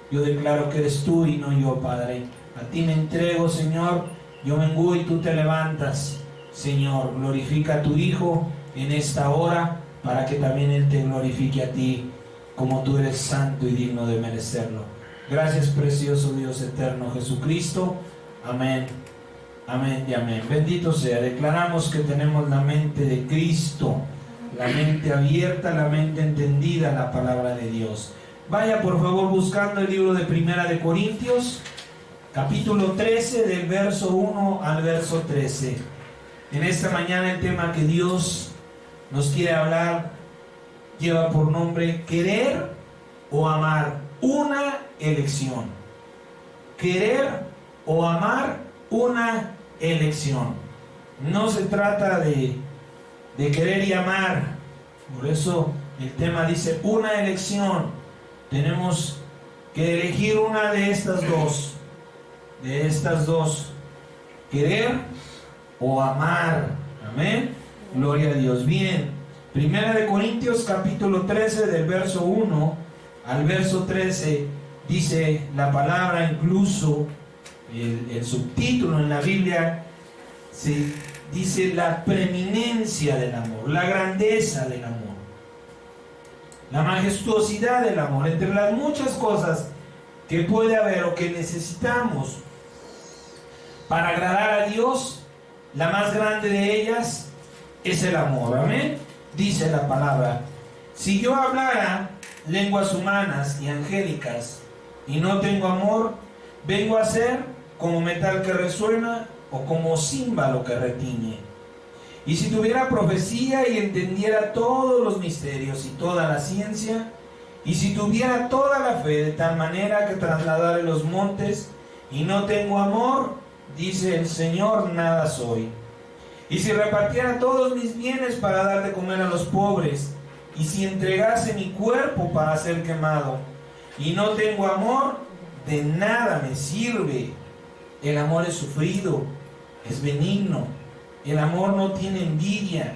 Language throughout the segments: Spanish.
Yo declaro que eres tú y no yo, Padre. A ti me entrego, Señor. Yo vengo y tú te levantas, Señor. Glorifica a tu Hijo en esta hora para que también Él te glorifique a ti, como tú eres santo y digno de merecerlo. Gracias, precioso Dios eterno Jesucristo. Amén. Amén y amén. Bendito sea. Declaramos que tenemos la mente de Cristo, la mente abierta, la mente entendida, la palabra de Dios. Vaya por favor buscando el libro de Primera de Corintios, capítulo 13, del verso 1 al verso 13. En esta mañana el tema que Dios nos quiere hablar lleva por nombre querer o amar, una elección. Querer o amar, una elección. No se trata de querer y amar. Por eso el tema dice una elección. Tenemos que elegir una de estas dos. De estas dos. Querer o amar. Amén. Gloria a Dios. Bien. Primera de Corintios capítulo 13 del verso 1 al verso 13 dice la palabra, incluso el subtítulo en la Biblia se dice la preeminencia del amor, la grandeza del amor, la majestuosidad del amor. Entre las muchas cosas que puede haber o que necesitamos para agradar a Dios, la más grande de ellas es el amor. Amén. Dice la palabra: si yo hablara lenguas humanas y angélicas y no tengo amor, vengo a ser como metal que resuena o como címbalo que retiñe. Y si tuviera profecía y entendiera todos los misterios y toda la ciencia, y si tuviera toda la fe de tal manera que trasladare los montes, y no tengo amor, dice el Señor, nada soy. Y si repartiera todos mis bienes para dar de comer a los pobres, y si entregase mi cuerpo para ser quemado, y no tengo amor, de nada me sirve. El amor es sufrido, es benigno. El amor no tiene envidia.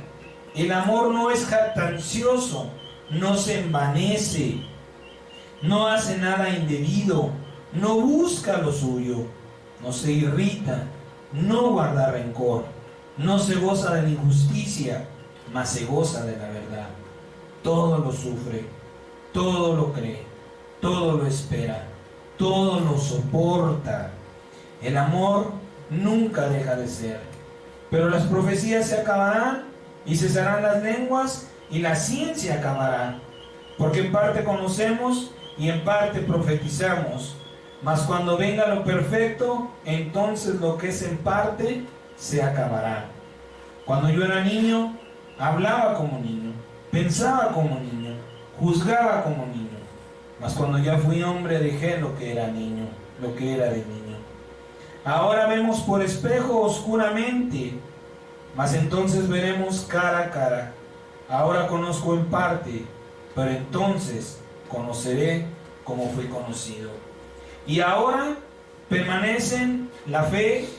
El amor no es jactancioso, no se envanece, no hace nada indebido, no busca lo suyo, no se irrita, no guarda rencor, no se goza de la injusticia, mas se goza de la verdad. Todo lo sufre, todo lo cree, todo lo espera, todo lo soporta. El amor nunca deja de ser. Pero las profecías se acabarán y cesarán las lenguas y la ciencia acabará. Porque en parte conocemos y en parte profetizamos. Mas cuando venga lo perfecto, entonces lo que es en parte se acabará. Cuando yo era niño, hablaba como niño, pensaba como niño, juzgaba como niño. Mas cuando ya fui hombre, dejé lo que era niño, lo que era de niño. Ahora vemos por espejo oscuramente, mas entonces veremos cara a cara. Ahora conozco en parte, pero entonces conoceré como fui conocido. Y ahora permanecen la fe,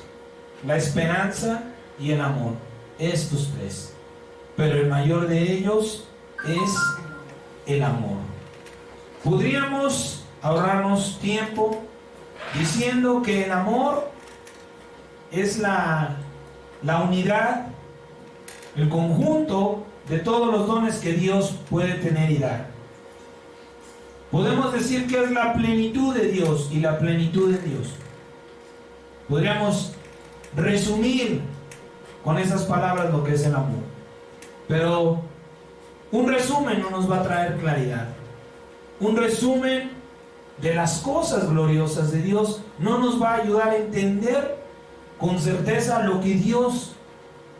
la esperanza y el amor, estos tres. Pero el mayor de ellos es el amor. Podríamos ahorrarnos tiempo diciendo que el amor es la unidad, el conjunto de todos los dones que Dios puede tener y dar. Podemos decir que es la plenitud de Dios y la plenitud de Dios. Podríamos resumir con esas palabras lo que es el amor. Pero un resumen no nos va a traer claridad. Un resumen de las cosas gloriosas de Dios no nos va a ayudar a entender con certeza lo que Dios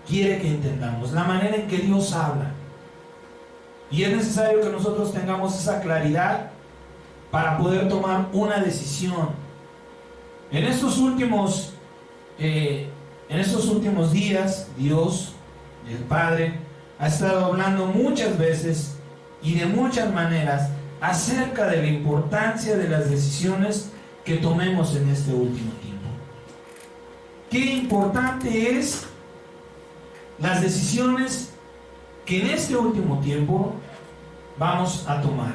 quiere que entendamos, la manera en que Dios habla. Y es necesario que nosotros tengamos esa claridad para poder tomar una decisión. En estos últimos días, Dios, el Padre, ha estado hablando muchas veces y de muchas maneras acerca de la importancia de las decisiones que tomemos en este último tiempo. Qué importante es las decisiones que en este último tiempo vamos a tomar.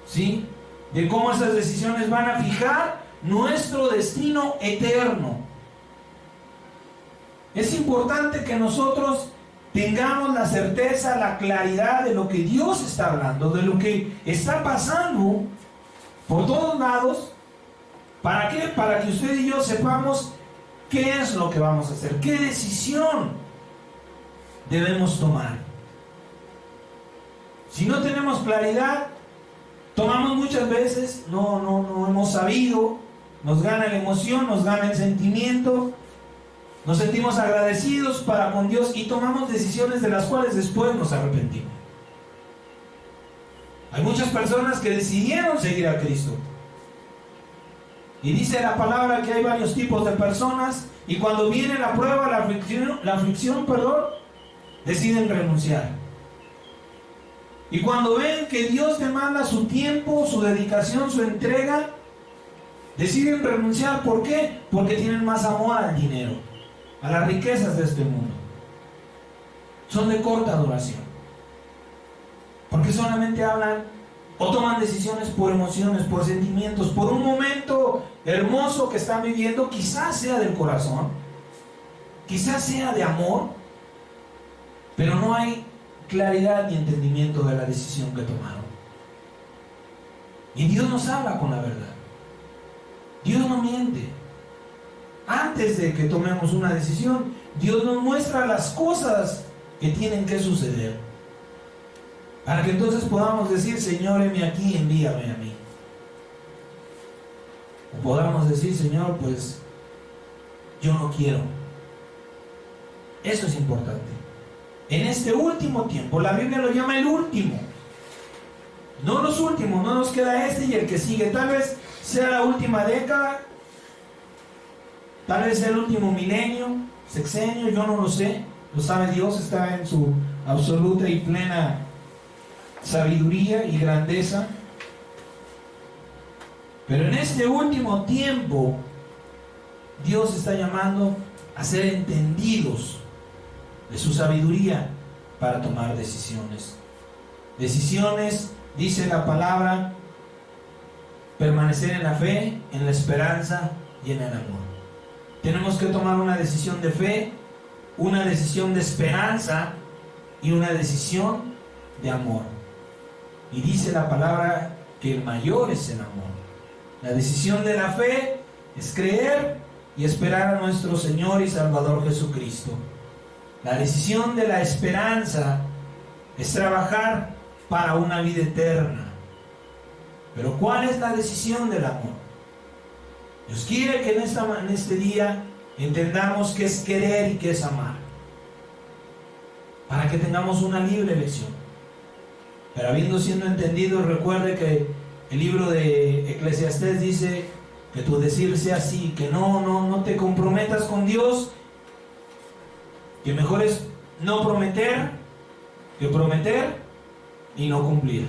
¿Sí? de cómo esas decisiones van a fijar nuestro destino eterno. Es importante que nosotros tengamos la certeza, la claridad de lo que Dios está hablando, de lo que está pasando por todos lados. ¿Para qué? Para que usted y yo sepamos qué es lo que vamos a hacer, qué decisión debemos tomar. Si no tenemos claridad, tomamos muchas veces, no hemos sabido, nos gana la emoción, nos gana el sentimiento, nos sentimos agradecidos para con Dios y tomamos decisiones de las cuales después nos arrepentimos. Hay muchas personas que decidieron seguir a Cristo. Y dice la palabra que hay varios tipos de personas y cuando viene la prueba, la aflicción, deciden renunciar. Y cuando ven que Dios demanda su tiempo, su dedicación, su entrega, deciden renunciar. ¿Por qué? Porque tienen más amor al dinero, a las riquezas de este mundo. Son de corta duración. Porque solamente hablan o toman decisiones por emociones, por sentimientos, por un momento hermoso que están viviendo, quizás sea del corazón, quizás sea de amor, pero no hay claridad ni entendimiento de la decisión que tomaron. Y Dios nos habla con la verdad. Dios no miente. Antes de que tomemos una decisión, Dios nos muestra las cosas que tienen que suceder, para que entonces podamos decir: Señor, heme aquí, envíame a mí. O podamos decir: Señor, pues yo no quiero. Eso es importante. En este último tiempo, la Biblia lo llama el último. No los últimos, no nos queda este y el que sigue. Tal vez sea la última década, tal vez sea el último milenio, sexenio, yo no lo sé. Lo sabe Dios, está en su absoluta y plena sabiduría y grandeza. Pero en este último tiempo, Dios está llamando a ser entendidos de su sabiduría para tomar decisiones. Decisiones, dice la palabra, permanecer en la fe, en la esperanza y en el amor. Tenemos que tomar una decisión de fe, una decisión de esperanza y una decisión de amor. Y dice la palabra que el mayor es el amor. La decisión de la fe es creer y esperar a nuestro Señor y Salvador Jesucristo. La decisión de la esperanza es trabajar para una vida eterna. Pero ¿cuál es la decisión del amor? Dios quiere que en este día entendamos qué es querer y qué es amar, para que tengamos una libre elección. Pero habiendo sido entendido, recuerde que el libro de Eclesiastés dice que tu decir sea así, que no te comprometas con Dios, que mejor es no prometer que prometer y no cumplir.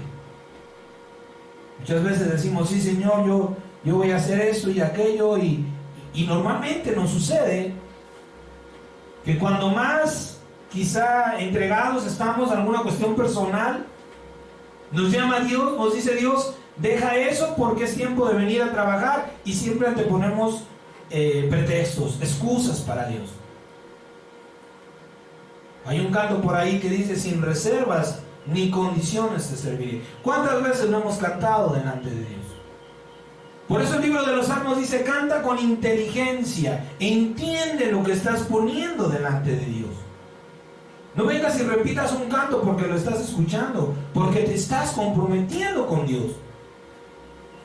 Muchas veces decimos: sí, Señor, yo voy a hacer esto y aquello, y normalmente nos sucede que cuando más quizá entregados estamos a alguna cuestión personal, nos llama Dios, nos dice Dios: deja eso porque es tiempo de venir a trabajar, y siempre te ponemos pretextos, excusas para Dios. Hay un canto por ahí que dice: sin reservas ni condiciones te serviré. ¿Cuántas veces no hemos cantado delante de Dios? Por eso el libro de los Salmos dice: canta con inteligencia, entiende lo que estás poniendo delante de Dios. No vengas y repitas un canto porque lo estás escuchando, porque te estás comprometiendo con Dios.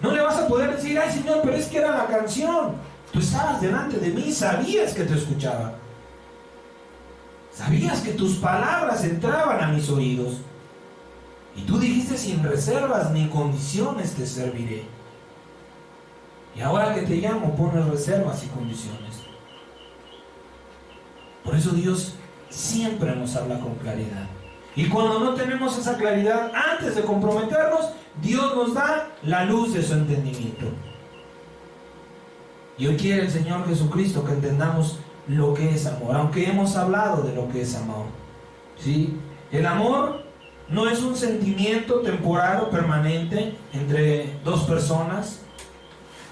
No le vas a poder decir: ay, Señor, pero es que era la canción. Tú estabas delante de mí, sabías que te escuchaba. Sabías que tus palabras entraban a mis oídos. Y tú dijiste: sin reservas ni condiciones te serviré. Y ahora que te llamo, pones reservas y condiciones. Por eso Dios siempre nos habla con claridad. Y cuando no tenemos esa claridad, antes de comprometernos, Dios nos da la luz de su entendimiento. Y hoy quiere el Señor Jesucristo que entendamos lo que es amor, aunque hemos hablado de lo que es amor. ¿Sí? El amor no es un sentimiento temporal o permanente entre dos personas.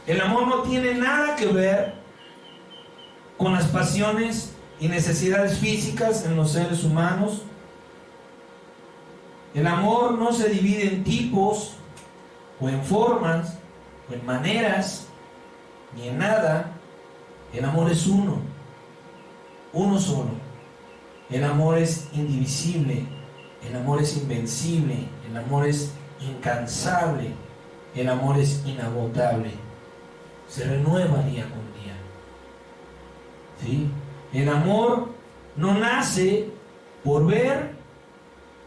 El amor no tiene nada que ver con las pasiones y necesidades físicas en los seres humanos. El amor no se divide en tipos o en formas o en maneras ni en nada. El amor es uno solo. El amor es indivisible, el amor es invencible, el amor es incansable, el amor es inagotable. Se renueva día con día. ¿Sí? El amor no nace por ver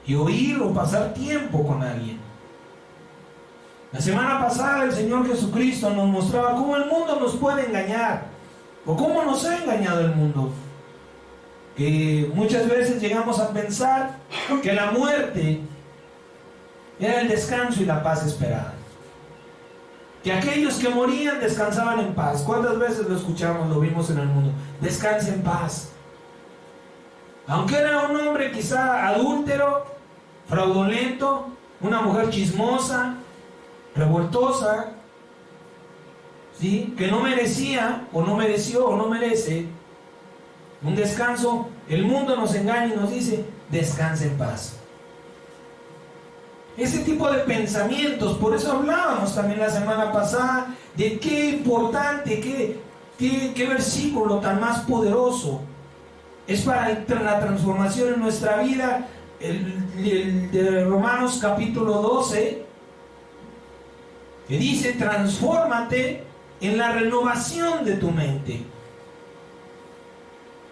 y oír o pasar tiempo con alguien. La semana pasada el Señor Jesucristo nos mostraba cómo el mundo nos puede engañar, o cómo nos ha engañado el mundo. Que muchas veces llegamos a pensar que la muerte era el descanso y la paz esperada. Que aquellos que morían descansaban en paz. ¿Cuántas veces lo escuchamos, lo vimos en el mundo? Descansa en paz. Aunque era un hombre quizá adúltero, fraudulento, una mujer chismosa, revoltosa, ¿sí? Que no merecía, o no mereció, o no merece un descanso. El mundo nos engaña y nos dice: descansa en paz. Ese tipo de pensamientos, por eso hablábamos también la semana pasada de qué importante, qué versículo tan más poderoso es para la transformación en nuestra vida, el de Romanos capítulo 12, que dice: transfórmate en la renovación de tu mente.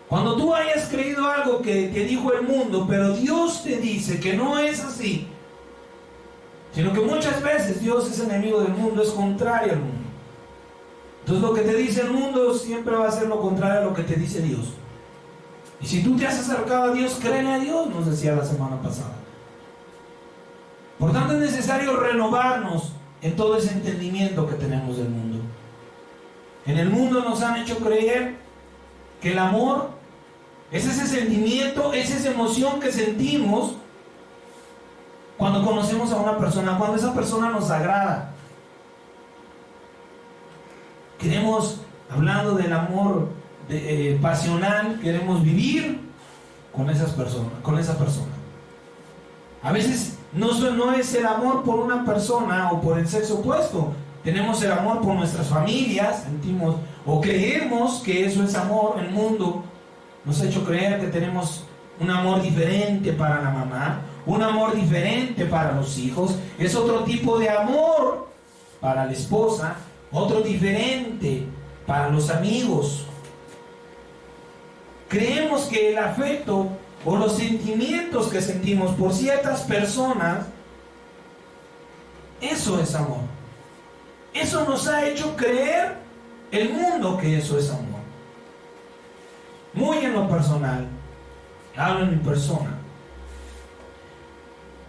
Cuando tú hayas creído algo que te dijo el mundo, pero Dios te dice que no es así, sino que muchas veces Dios es enemigo del mundo, es contrario al mundo. Entonces lo que te dice el mundo siempre va a ser lo contrario a lo que te dice Dios. Y si tú te has acercado a Dios, créele a Dios, nos decía la semana pasada. Por tanto es necesario renovarnos en todo ese entendimiento que tenemos del mundo. En el mundo nos han hecho creer que el amor es ese sentimiento, es esa emoción que sentimos cuando conocemos a una persona, cuando esa persona nos agrada. Queremos, hablando del amor pasional, queremos vivir con esa persona. A veces no es el amor por una persona o por el sexo opuesto. Tenemos el amor por nuestras familias, sentimos o creemos que eso es amor. El mundo nos ha hecho creer que tenemos un amor diferente para la mamá, un amor diferente para los hijos, es otro tipo de amor para la esposa, otro diferente para los amigos. Creemos que el afecto o los sentimientos que sentimos por ciertas personas, eso es amor. Eso nos ha hecho creer el mundo que eso es amor. Muy en lo personal, hablo en mi persona.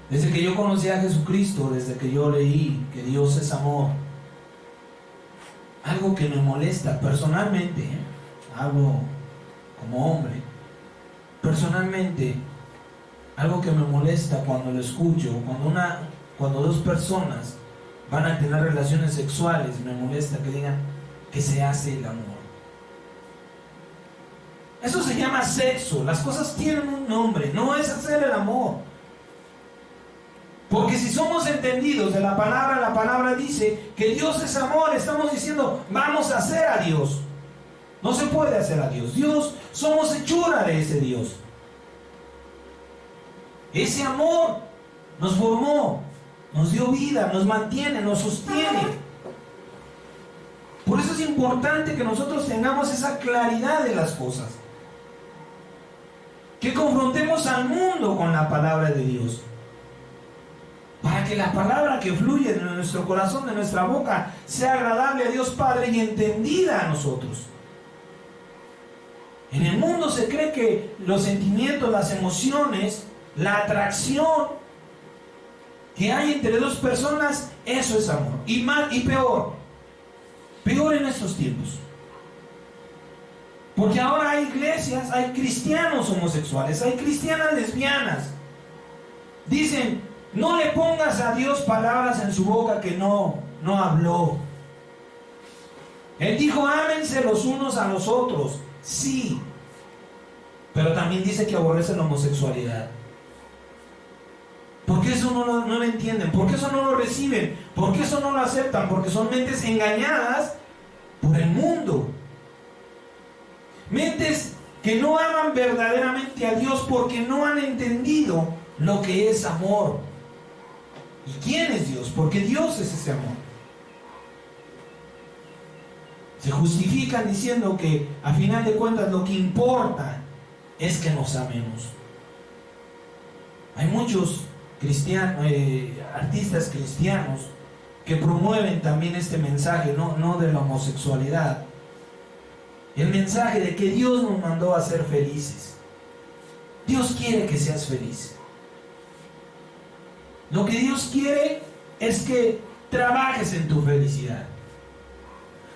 Desde que yo conocí a Jesucristo, desde que yo leí que Dios es amor, algo que me molesta personalmente, hablo como hombre, personalmente, algo que me molesta cuando lo escucho, cuando dos personas van a tener relaciones sexuales, me molesta que digan que se hace el amor. Eso se llama sexo. Las cosas tienen un nombre, no es hacer el amor. Porque si somos entendidos de la palabra dice que Dios es amor, estamos diciendo vamos a hacer a Dios. No se puede hacer a Dios. Dios, somos hechura de ese Dios. Ese amor nos formó, nos dio vida, nos mantiene, nos sostiene. Por eso es importante que nosotros tengamos esa claridad de las cosas. Que confrontemos al mundo con la palabra de Dios. Para que la palabra que fluye de nuestro corazón, de nuestra boca, sea agradable a Dios Padre y entendida a nosotros. En el mundo se cree que los sentimientos, las emociones, la atracción que hay entre dos personas, eso es amor. Y más y peor en estos tiempos. Porque ahora hay iglesias, hay cristianos homosexuales, hay cristianas lesbianas. Dicen, no le pongas a Dios palabras en su boca que no habló. Él dijo, ámense los unos a los otros. Sí, pero también dice que aborrece la homosexualidad. ¿Por qué eso no lo entienden? ¿Por qué eso no lo reciben? ¿Por qué eso no lo aceptan? Porque son mentes engañadas por el mundo. Mentes que no aman verdaderamente a Dios porque no han entendido lo que es amor. ¿Y quién es Dios? Porque Dios es ese amor. Se justifican diciendo que a final de cuentas lo que importa es que nos amemos. Hay muchos cristianos, artistas cristianos que promueven también este mensaje, no de la homosexualidad, el mensaje de que Dios nos mandó a ser felices. Dios quiere que seas feliz. Lo que Dios quiere es que trabajes en tu felicidad.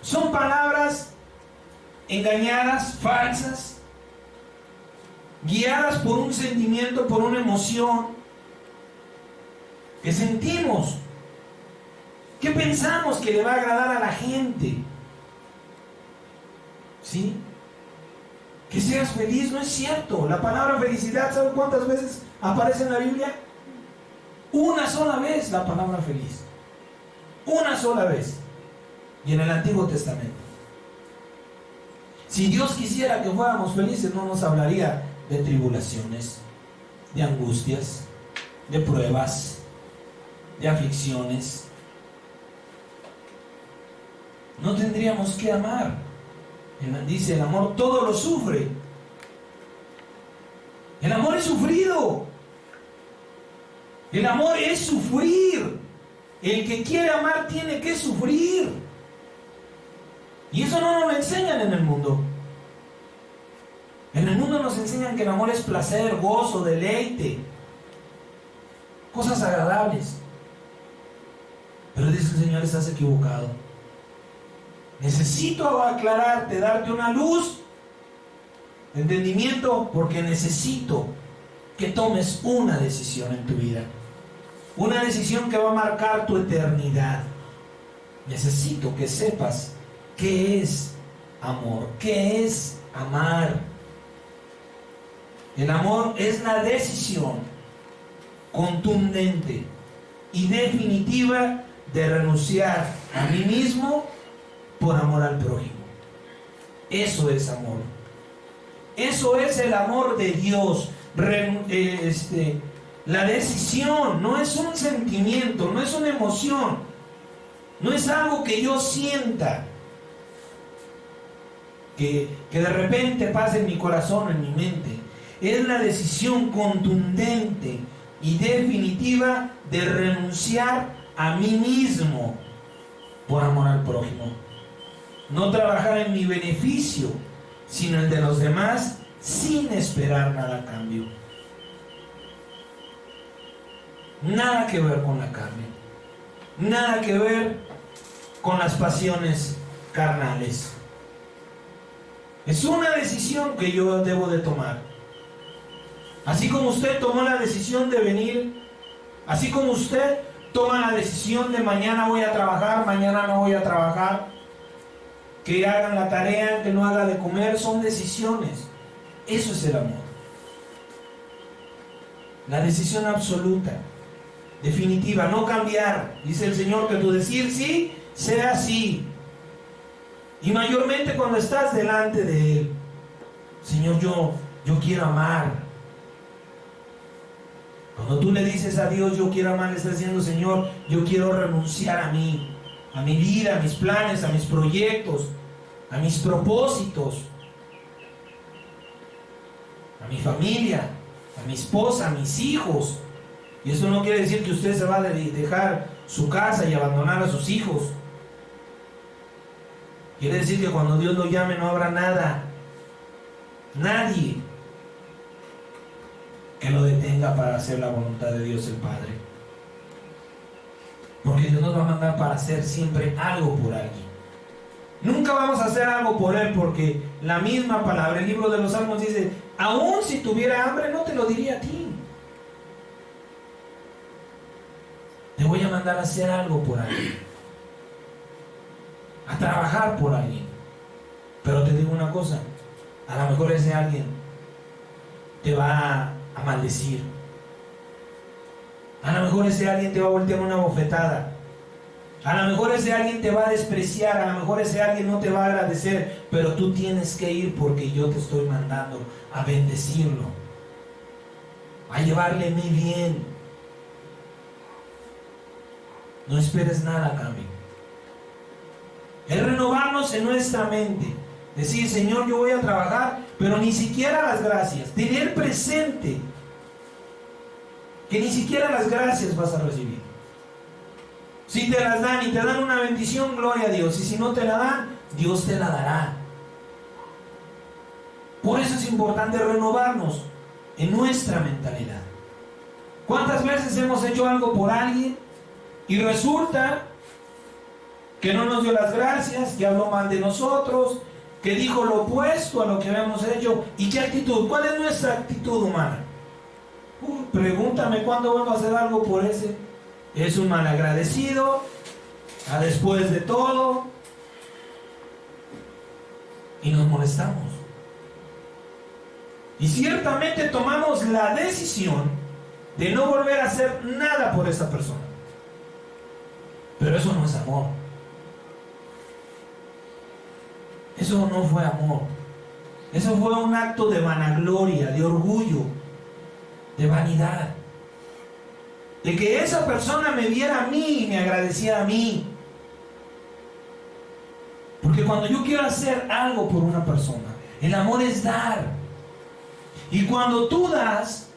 Son palabras engañadas, falsas, guiadas por un sentimiento, por una emoción que sentimos. ¿Qué pensamos que le va a agradar a la gente? ¿Sí? Que seas feliz, no es cierto. La palabra felicidad, ¿saben cuántas veces aparece en la Biblia? Una sola vez la palabra feliz. Una sola vez. Y en el Antiguo Testamento. Si Dios quisiera que fuéramos felices, no nos hablaría de tribulaciones, de angustias, de pruebas, de aflicciones. No tendríamos que amar. Dice, el amor todo lo sufre. El amor es sufrido. El amor es sufrir. El que quiere amar tiene que sufrir. Y eso no nos lo enseñan en el mundo. En el mundo nos enseñan que el amor es placer, gozo, deleite, cosas agradables. Pero dice el Señor, estás equivocado. Necesito aclararte, darte una luz de entendimiento, porque necesito que tomes una decisión en tu vida. Una decisión que va a marcar tu eternidad. Necesito que sepas qué es amor, qué es amar. El amor es la decisión contundente y definitiva de renunciar a mí mismo por amor al prójimo. Eso es amor. Eso es el amor de Dios. La decisión no es un sentimiento, no es una emoción, no es algo que yo sienta, que de repente pase en mi corazón, en mi mente. Es la decisión contundente y definitiva de renunciar a mí mismo por amor al prójimo. No trabajar en mi beneficio, sino el de los demás, sin esperar nada a cambio. Nada que ver con la carne. Nada que ver con las pasiones carnales. Es una decisión que yo debo de tomar. Así como usted tomó la decisión de venir, así como usted toma la decisión de mañana voy a trabajar, mañana no voy a trabajar, que hagan la tarea, que no haga de comer, son decisiones. Eso es el amor. La decisión absoluta, definitiva, no cambiar. Dice el Señor que tu decir sí sea sí. Y mayormente cuando estás delante de Él. Señor, yo quiero amar. Cuando tú le dices a Dios, yo quiero amar, le estás diciendo, Señor, yo quiero renunciar a mí, a mi vida, a mis planes, a mis proyectos, a mis propósitos, a mi familia, a mi esposa, a mis hijos. Y eso no quiere decir que usted se va a dejar su casa y abandonar a sus hijos. Quiere decir que cuando Dios lo llame no habrá nada, nadie que lo detenga para hacer la voluntad de Dios el Padre. Porque Dios nos va a mandar para hacer siempre algo por alguien. Nunca vamos a hacer algo por Él, porque la misma palabra, el libro de los Salmos dice, aún si tuviera hambre no te lo diría a ti. voy a mandar a hacer algo por alguien, a trabajar por alguien. Pero te digo una cosa, a lo mejor ese alguien te va a maldecir. A lo mejor ese alguien te va a voltear una bofetada. A lo mejor ese alguien te va a despreciar, a lo mejor ese alguien no te va a agradecer, pero tú tienes que ir porque yo te estoy mandando a bendecirlo, a llevarle muy bien. No esperes nada a cambio. Es renovarnos en nuestra mente. Decir, Señor, yo voy a trabajar, pero ni siquiera las gracias. Tener presente que ni siquiera las gracias vas a recibir. Si te las dan y te dan una bendición, gloria a Dios. Y si no te la dan, Dios te la dará. Por eso es importante renovarnos en nuestra mentalidad. ¿Cuántas veces hemos hecho algo por alguien y resulta que no nos dio las gracias, que habló mal de nosotros, que dijo lo opuesto a lo que habíamos hecho? ¿Y qué actitud? ¿Cuál es nuestra actitud humana? Pregúntame cuándo vuelvo a hacer algo por ese. Es un malagradecido, a después de todo, y nos molestamos. Y ciertamente tomamos la decisión de no volver a hacer nada por esa persona. Pero eso no es amor. Eso no fue amor. Eso fue un acto de vanagloria, de orgullo, de vanidad. De que esa persona me viera a mí y me agradeciera a mí. Porque cuando yo quiero hacer algo por una persona, el amor es dar. Y cuando tú das,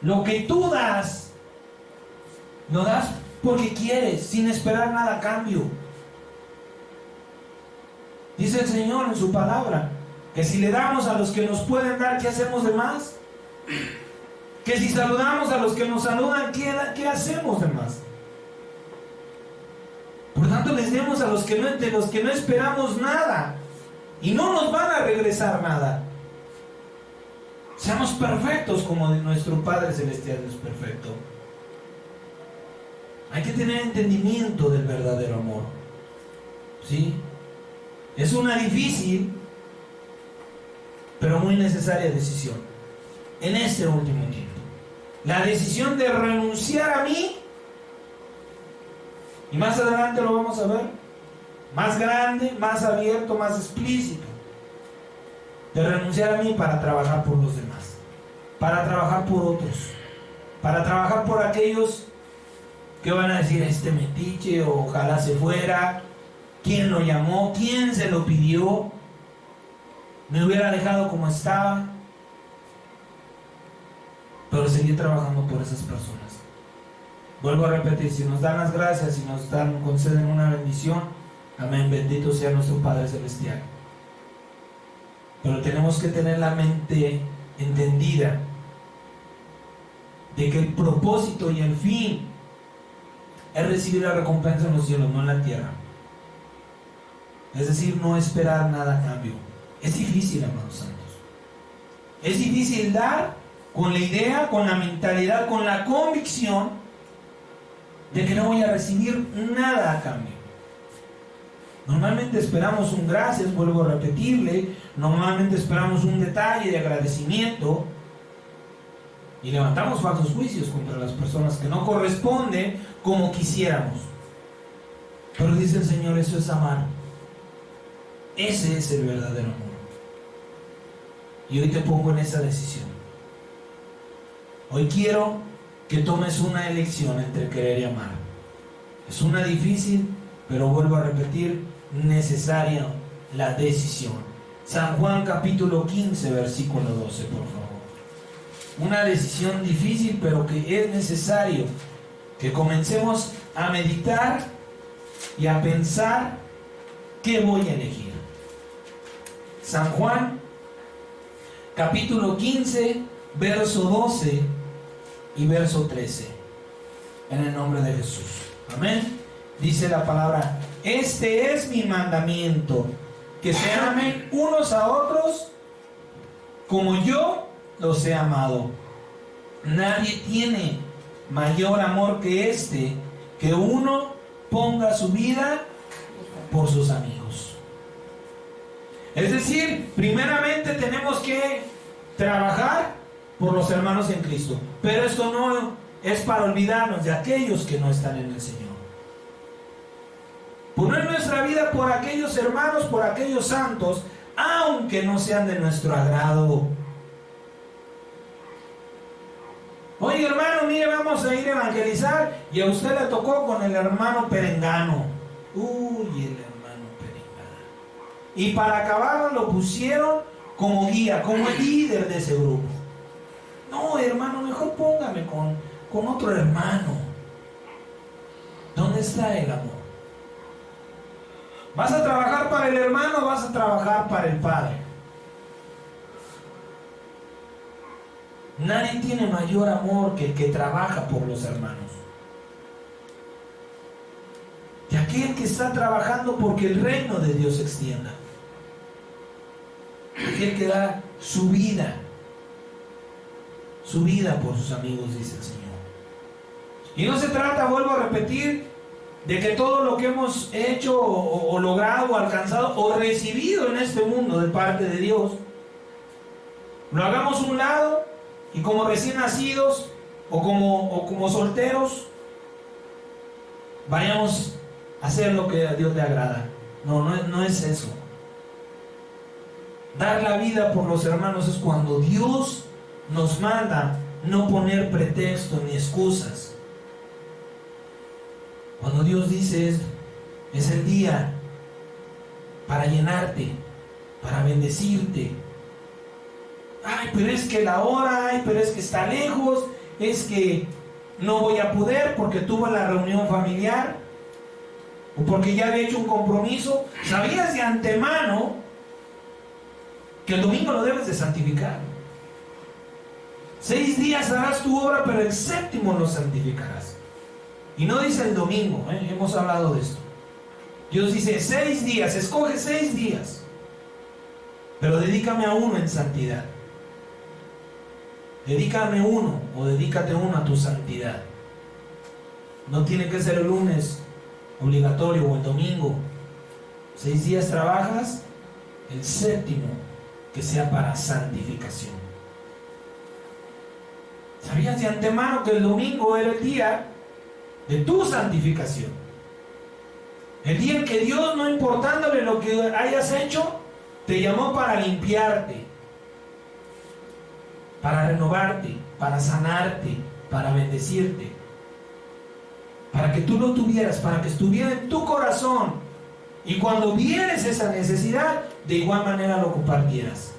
lo que tú das, lo das porque quieres, sin esperar nada a cambio. Dice el Señor en su palabra, que si le damos a los que nos pueden dar, ¿qué hacemos de más? Que si saludamos a los que nos saludan, ¿qué hacemos de más? Por tanto, les demos a los que no esperamos nada y no nos van a regresar nada. Seamos perfectos como nuestro Padre Celestial es perfecto. Hay que tener entendimiento del verdadero amor. ¿Sí? Es una difícil, pero muy necesaria decisión en este último tiempo. La decisión de renunciar a mí, y más adelante lo vamos a ver, más grande, más abierto, más explícito, de renunciar a mí para trabajar por los demás, para trabajar por otros, para trabajar por aquellos que van a decir, este metiche, ojalá se fuera, quién lo llamó, quién se lo pidió, me hubiera dejado como estaba. Pero seguir trabajando por esas personas. Vuelvo a repetir, si nos dan las gracias, si nos conceden una bendición, amén, bendito sea nuestro Padre Celestial. Pero tenemos que tener la mente entendida de que el propósito y el fin es recibir la recompensa en los cielos, no en la tierra. Es decir, no esperar nada a cambio. Es difícil, amados santos. Es difícil dar con la idea, con la mentalidad, con la convicción de que no voy a recibir nada a cambio. Normalmente esperamos un gracias, vuelvo a repetirle, normalmente esperamos un detalle de agradecimiento y levantamos falsos juicios contra las personas que no corresponden como quisiéramos. Pero dice el Señor, eso es amar. Ese es el verdadero amor. Y hoy te pongo en esa decisión. Hoy quiero que tomes una elección entre querer y amar. Es una difícil, pero vuelvo a repetir, necesaria la decisión. San Juan capítulo 15, versículo 12, por favor. Una decisión difícil, pero que es necesario que comencemos a meditar y a pensar qué voy a elegir. San Juan capítulo 15, verso 12 y verso 13. En el nombre de Jesús. Amén. Dice la palabra: este es mi mandamiento, que se amen unos a otros como yo los he amado. Nadie tiene mayor amor que este, que uno ponga su vida por sus amigos. Es decir, primeramente tenemos que trabajar por los hermanos en Cristo, pero esto no es para olvidarnos de aquellos que no están en el Señor. Poner nuestra vida por aquellos hermanos, por aquellos santos, aunque no sean de nuestro agrado. Oye, hermano, mire, vamos a ir a evangelizar y a usted le tocó con el hermano perengano. Uy, el hermano perengano. Y para acabar lo pusieron como guía, como el líder de ese grupo. No, hermano, mejor póngame con otro hermano. ¿Dónde está el amor? ¿Vas a trabajar para el hermano o vas a trabajar para el Padre? Nadie tiene mayor amor que el que trabaja por los hermanos. Y aquel que está trabajando porque el reino de Dios se extienda. Aquel que da su vida por sus amigos, dice el Señor. Y no se trata, vuelvo a repetir, de que todo lo que hemos hecho o logrado o alcanzado o recibido en este mundo de parte de Dios, lo hagamos a un lado y como recién nacidos o como solteros vayamos a hacer lo que a Dios le agrada. No es eso. Dar la vida por los hermanos es cuando Dios nos manda no poner pretextos ni excusas. Cuando Dios dice es el día para llenarte, para bendecirte. Ay, pero es que la hora, ay, pero es que está lejos, es que no voy a poder porque tuve la reunión familiar o porque ya había hecho un compromiso. ¿Sabías de antemano que el domingo lo debes de santificar? 6 días harás tu obra, pero el séptimo lo santificarás. Y no dice el domingo, hemos hablado de esto. Dios dice 6 días, escoge 6 días, pero dedícame a uno en santidad. Dedícame uno o dedícate uno a tu santidad. No tiene que ser el lunes obligatorio o el domingo. 6 días trabajas, el séptimo que sea para santificación. ¿Sabías de antemano que el domingo era el día de tu santificación? El día en que Dios, no importándole lo que hayas hecho, te llamó para limpiarte, para renovarte, para sanarte, para bendecirte, para que tú lo tuvieras, para que estuviera en tu corazón y cuando vieres esa necesidad, de igual manera lo compartieras.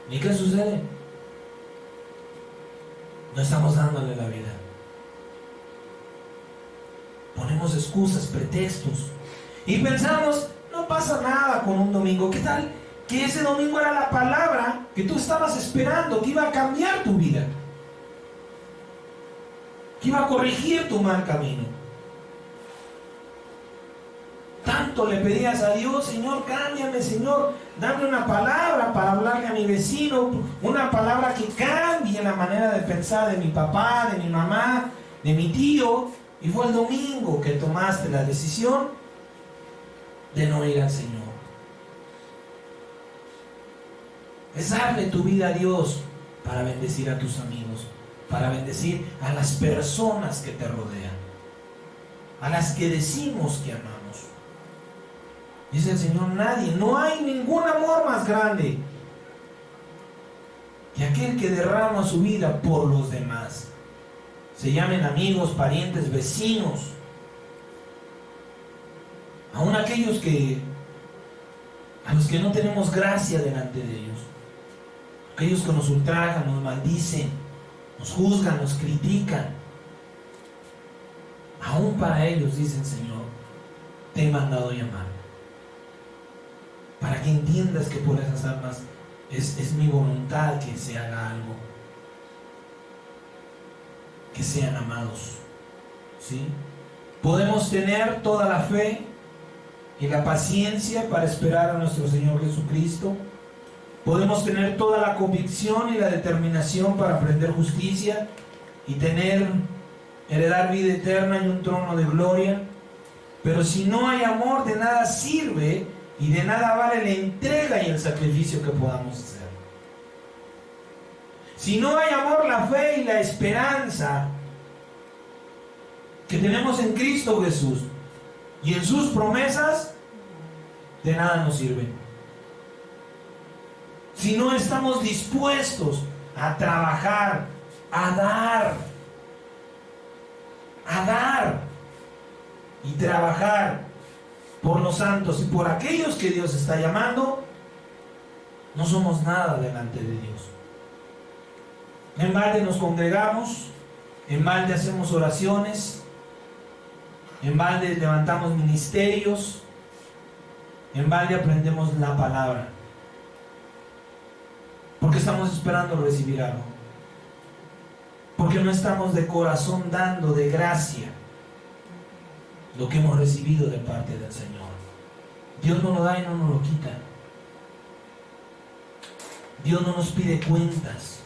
¿Y qué sucede? No estamos dándole la vida. Ponemos excusas, pretextos y pensamos, no pasa nada con un domingo. ¿Qué tal que ese domingo era la palabra que tú estabas esperando, que iba a cambiar tu vida, que iba a corregir tu mal camino? Tanto le pedías a Dios, Señor, cámbiame, Señor, dame una palabra para hablarle a mi vecino, una palabra que cambie la manera de pensar de mi papá, de mi mamá, de mi tío. Y fue el domingo que tomaste la decisión de no ir al Señor. Es darle tu vida a Dios para bendecir a tus amigos, para bendecir a las personas que te rodean, a las que decimos que amamos. Dice el Señor, no hay ningún amor más grande que aquel que derrama su vida por los demás. Se llamen amigos, parientes, vecinos, aún aquellos a los que no tenemos gracia delante de ellos, aquellos que nos ultrajan, nos maldicen, nos juzgan, nos critican. Aún para ellos, dice el Señor, te he mandado llamar, para que entiendas que por esas almas es mi voluntad que se haga algo, que sean amados, ¿sí? Podemos tener toda la fe y la paciencia para esperar a nuestro Señor Jesucristo. Podemos tener toda la convicción y la determinación para aprender justicia y tener heredar vida eterna y un trono de gloria. Pero si no hay amor, de nada sirve y de nada vale la entrega y el sacrificio que podamos hacer. Si no hay amor, la fe y la esperanza que tenemos en Cristo Jesús y en sus promesas, de nada nos sirven. Si no estamos dispuestos a trabajar, a dar y trabajar por los santos y por aquellos que Dios está llamando, no somos nada delante de Dios. En balde nos congregamos, en balde hacemos oraciones, en balde levantamos ministerios, en balde aprendemos la palabra, porque estamos esperando recibir algo, porque no estamos de corazón dando de gracia lo que hemos recibido de parte del Señor. Dios no lo da y no nos lo quita. Dios no nos pide cuentas.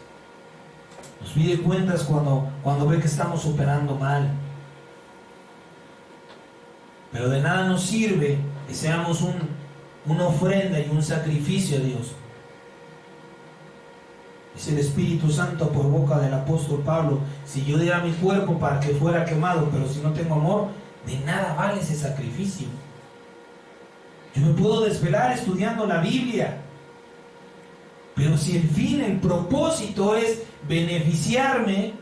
Nos pide cuentas cuando ve que estamos operando mal. Pero de nada nos sirve que seamos una ofrenda y un sacrificio a Dios. Dice el Espíritu Santo por boca del apóstol Pablo: si yo diera mi cuerpo para que fuera quemado, pero si no tengo amor, de nada vale ese sacrificio. Yo me puedo desvelar estudiando la Biblia, pero si el fin, el propósito es beneficiarme,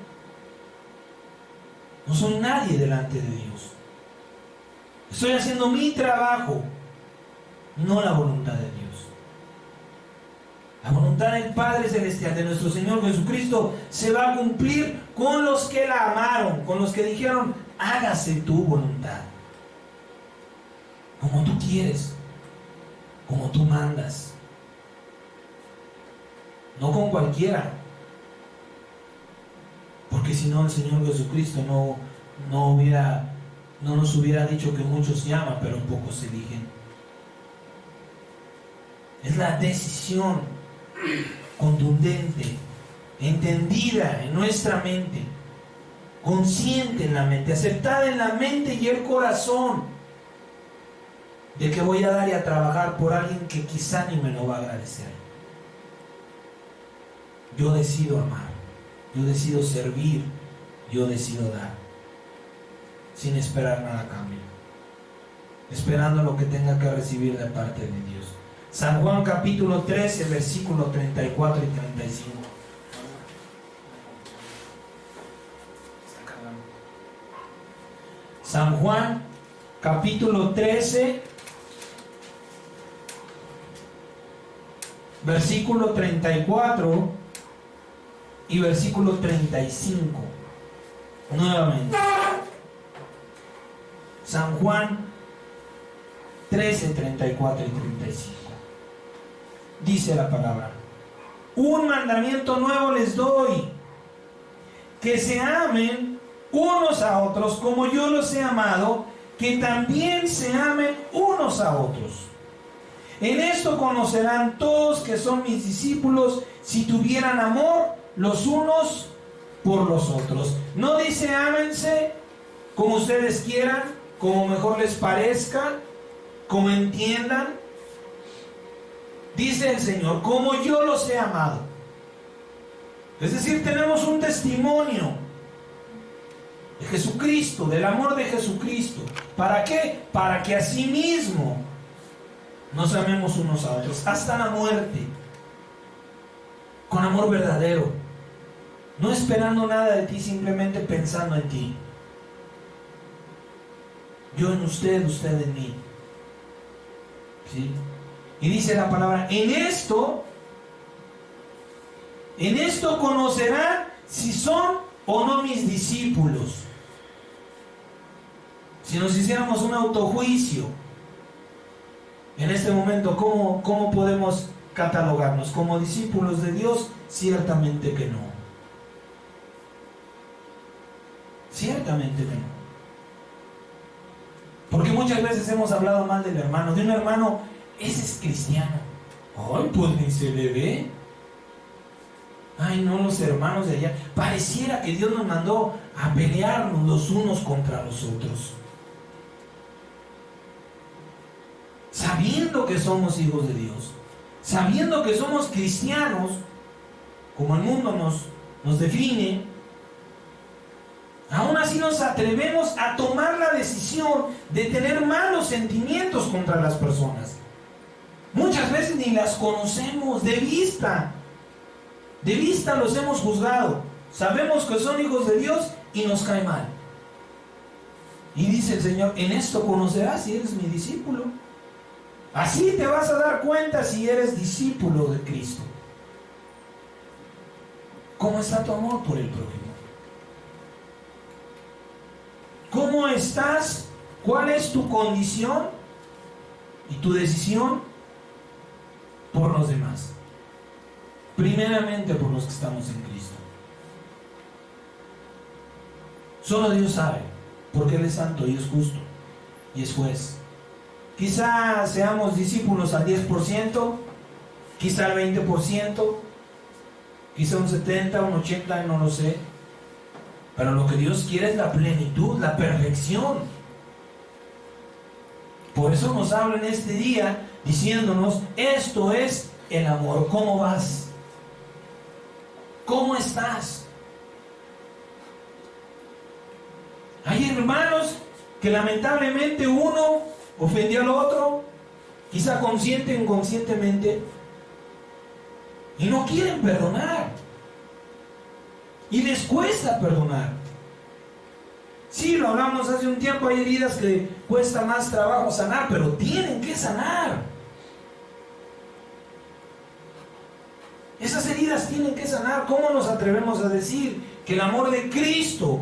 no soy nadie delante de Dios. Estoy haciendo mi trabajo, no la voluntad de Dios. La voluntad del Padre Celestial, de nuestro Señor Jesucristo, se va a cumplir con los que la amaron, con los que dijeron: hágase tu voluntad, como tú quieres, como tú mandas, no con cualquiera, porque si no el Señor Jesucristo no nos hubiera dicho que muchos llaman, pero pocos eligen. Es la decisión contundente, entendida en nuestra mente, consciente en la mente, aceptada en la mente y el corazón, de que voy a dar y a trabajar por alguien que quizá ni me lo va a agradecer. Yo decido amar, yo decido servir, yo decido dar, sin esperar nada a cambio, esperando lo que tenga que recibir de parte de Dios. San Juan capítulo 13, versículos 34 y 35. San Juan capítulo 13, versículo 34 y versículo 35. Nuevamente. San Juan 13, 34 y 35. Dice la palabra: un mandamiento nuevo les doy, que se amen unos a otros como yo los he amado, que también se amen unos a otros. En esto conocerán todos que son mis discípulos, si tuvieran amor los unos por los otros. No dice ámense como ustedes quieran, como mejor les parezca, como entiendan. Dice el Señor: como yo los he amado. Es decir, tenemos un testimonio de Jesucristo, del amor de Jesucristo. ¿Para qué? Para que así mismo nos amemos unos a otros hasta la muerte, con amor verdadero, no esperando nada de ti, simplemente pensando en ti. Yo en usted, usted en mí. ¿Sí? Y dice la palabra: en esto conocerán si son o no mis discípulos. Si nos hiciéramos un autojuicio en este momento, ¿cómo podemos catalogarnos? ¿Como discípulos de Dios? Ciertamente que no. Ciertamente que no. Porque muchas veces hemos hablado mal del hermano, de un hermano: ese es cristiano. Ay, pues ni se le ve. Ay, no, los hermanos de allá. Pareciera que Dios nos mandó a pelearnos los unos contra los otros. Sabiendo que somos hijos de Dios, sabiendo que somos cristianos, como el mundo nos define, aún así nos atrevemos a tomar la decisión de tener malos sentimientos contra las personas. Muchas veces ni las conocemos, de vista los hemos juzgado. Sabemos que son hijos de Dios y nos cae mal. Y dice el Señor, en esto conocerás si eres mi discípulo. Así te vas a dar cuenta si eres discípulo de Cristo. ¿Cómo está tu amor por el prójimo? ¿Cómo estás? ¿Cuál es tu condición y tu decisión por los demás? Primeramente por los que estamos en Cristo. Solo Dios sabe, porque Él es santo y es justo y es juez. Quizá seamos discípulos al 10%, quizá al 20%, quizá un 70%, un 80%, no lo sé. Pero lo que Dios quiere es la plenitud, la perfección. Por eso nos habla en este día diciéndonos, esto es el amor. ¿Cómo vas? ¿Cómo estás? Hay hermanos que lamentablemente uno ofendió al otro, quizá consciente o inconscientemente, y no quieren perdonar. Y les cuesta perdonar. Sí, lo hablamos hace un tiempo, hay heridas que cuesta más trabajo sanar, pero tienen que sanar. Esas heridas tienen que sanar. ¿Cómo nos atrevemos a decir que el amor de Cristo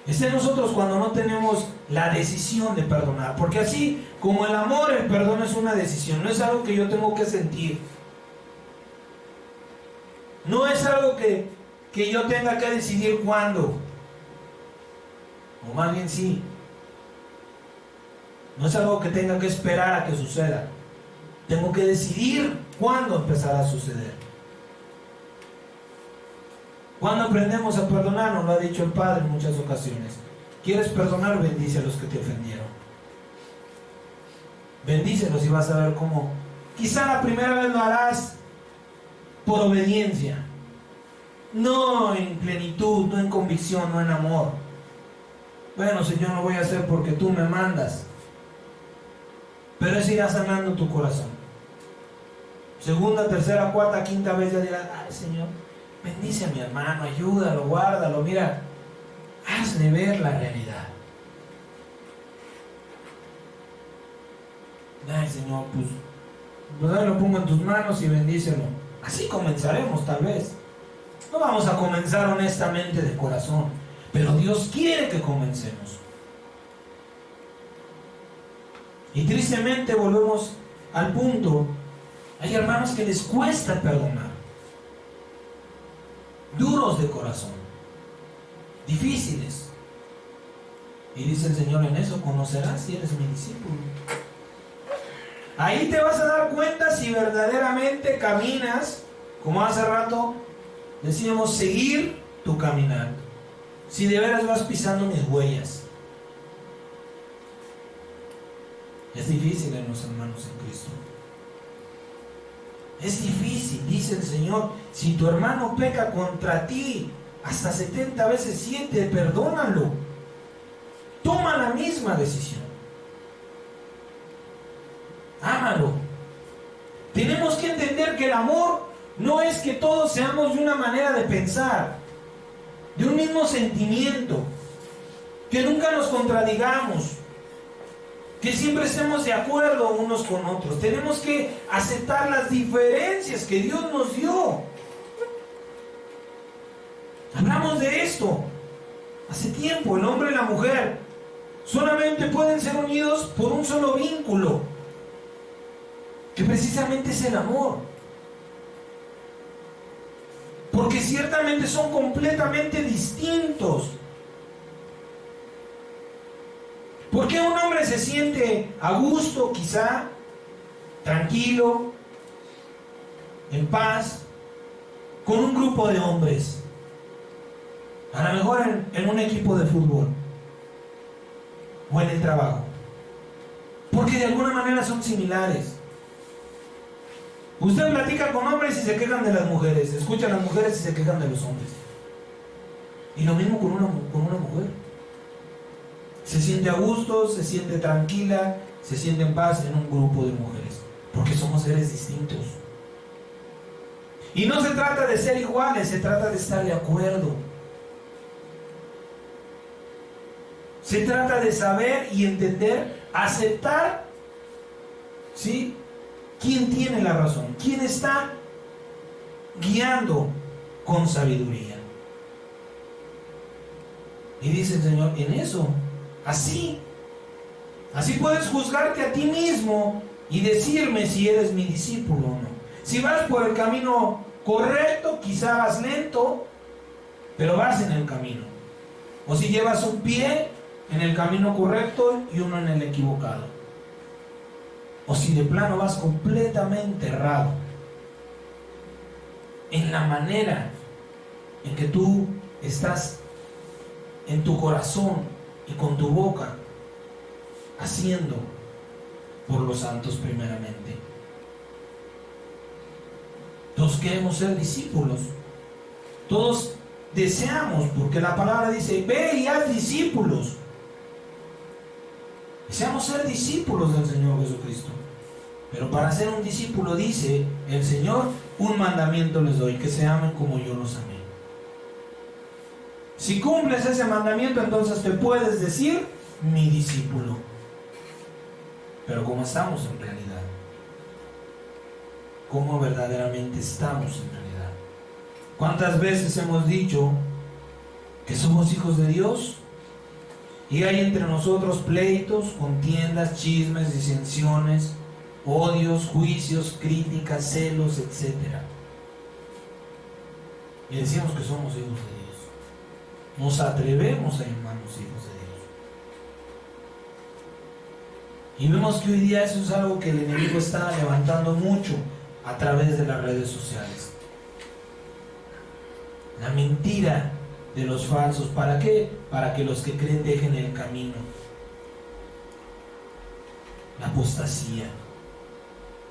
está en nosotros cuando no tenemos la decisión de perdonar? Porque así como el amor, el perdón es una decisión, no es algo que yo tengo que sentir. No es algo que yo tenga que decidir cuándo. O más bien sí. No es algo que tenga que esperar a que suceda. Tengo que decidir cuándo empezará a suceder. Cuando aprendemos a perdonar, nos lo ha dicho el Padre en muchas ocasiones. ¿Quieres perdonar? Bendice a los que te ofendieron. Bendícelos y vas a ver cómo. Quizá la primera vez lo harás por obediencia. No en plenitud, no en convicción, no en amor. Bueno, Señor, lo voy a hacer porque tú me mandas. Pero eso irá sanando tu corazón. Segunda, tercera, cuarta, quinta vez ya dirás, ay, Señor, bendice a mi hermano, ayúdalo, guárdalo, mira, hazle ver la realidad. Ay, Señor, pues lo pongo en tus manos y bendícelo. Así comenzaremos tal vez. No vamos a comenzar honestamente de corazón, pero Dios quiere que comencemos. Y tristemente volvemos al punto, hay hermanos que les cuesta perdonar, duros de corazón, difíciles. Y dice el Señor, en eso conocerás si eres mi discípulo. Ahí te vas a dar cuenta si verdaderamente caminas, como hace rato decíamos, seguir tu caminar. Si de veras vas pisando mis huellas. Es difícil en los hermanos en Cristo. Es difícil, dice el Señor, si tu hermano peca contra ti hasta 70 veces 7, perdónalo. Toma la misma decisión. Ámalo. Tenemos que entender que el amor no es que todos seamos de una manera de pensar, de un mismo sentimiento, que nunca nos contradigamos, que siempre estemos de acuerdo unos con otros. Tenemos que aceptar las diferencias que Dios nos dio. Hablamos de esto hace tiempo. El hombre y la mujer solamente pueden ser unidos por un solo vínculo, que precisamente es el amor. Porque ciertamente son completamente distintos. ¿Por qué un hombre se siente a gusto, quizá, tranquilo, en paz, con un grupo de hombres, a lo mejor en un equipo de fútbol o en el trabajo, porque de alguna manera son similares. Usted platica con hombres y se quejan de las mujeres, escucha a las mujeres y se quejan de los hombres, y lo mismo con una mujer. Se siente a gusto, se siente tranquila, se siente en paz en un grupo de mujeres, porque somos seres distintos. Y no se trata de ser iguales, se trata de estar de acuerdo. Se trata de saber y entender, aceptar, ¿sí?, quién tiene la razón, quién está guiando con sabiduría. Y dice el Señor, en eso, así puedes juzgarte a ti mismo y decirme si eres mi discípulo o no. Si vas por el camino correcto, quizá vas lento, pero vas en el camino. O si llevas un pie en el camino correcto y uno en el equivocado. O si de plano vas completamente errado en la manera en que tú estás en tu corazón y con tu boca haciendo por los santos primeramente. Todos queremos ser discípulos, todos deseamos, porque la palabra dice, ve y haz discípulos. Deseamos ser discípulos del Señor Jesucristo. Pero para ser un discípulo, dice el Señor, un mandamiento les doy, que se amen como yo los amé. Si cumples ese mandamiento, entonces te puedes decir mi discípulo. Pero ¿cómo estamos en realidad? ¿Cómo verdaderamente estamos en realidad? ¿Cuántas veces hemos dicho que somos hijos de Dios? Y hay entre nosotros pleitos, contiendas, chismes, disensiones, odios, juicios, críticas, celos, etc. Y decimos que somos hijos de Dios. Nos atrevemos a llamarnos hijos de Dios. Y vemos que hoy día eso es algo que el enemigo está levantando mucho a través de las redes sociales. La mentira de los falsos. ¿Para qué? Para que los que creen dejen el camino. La apostasía.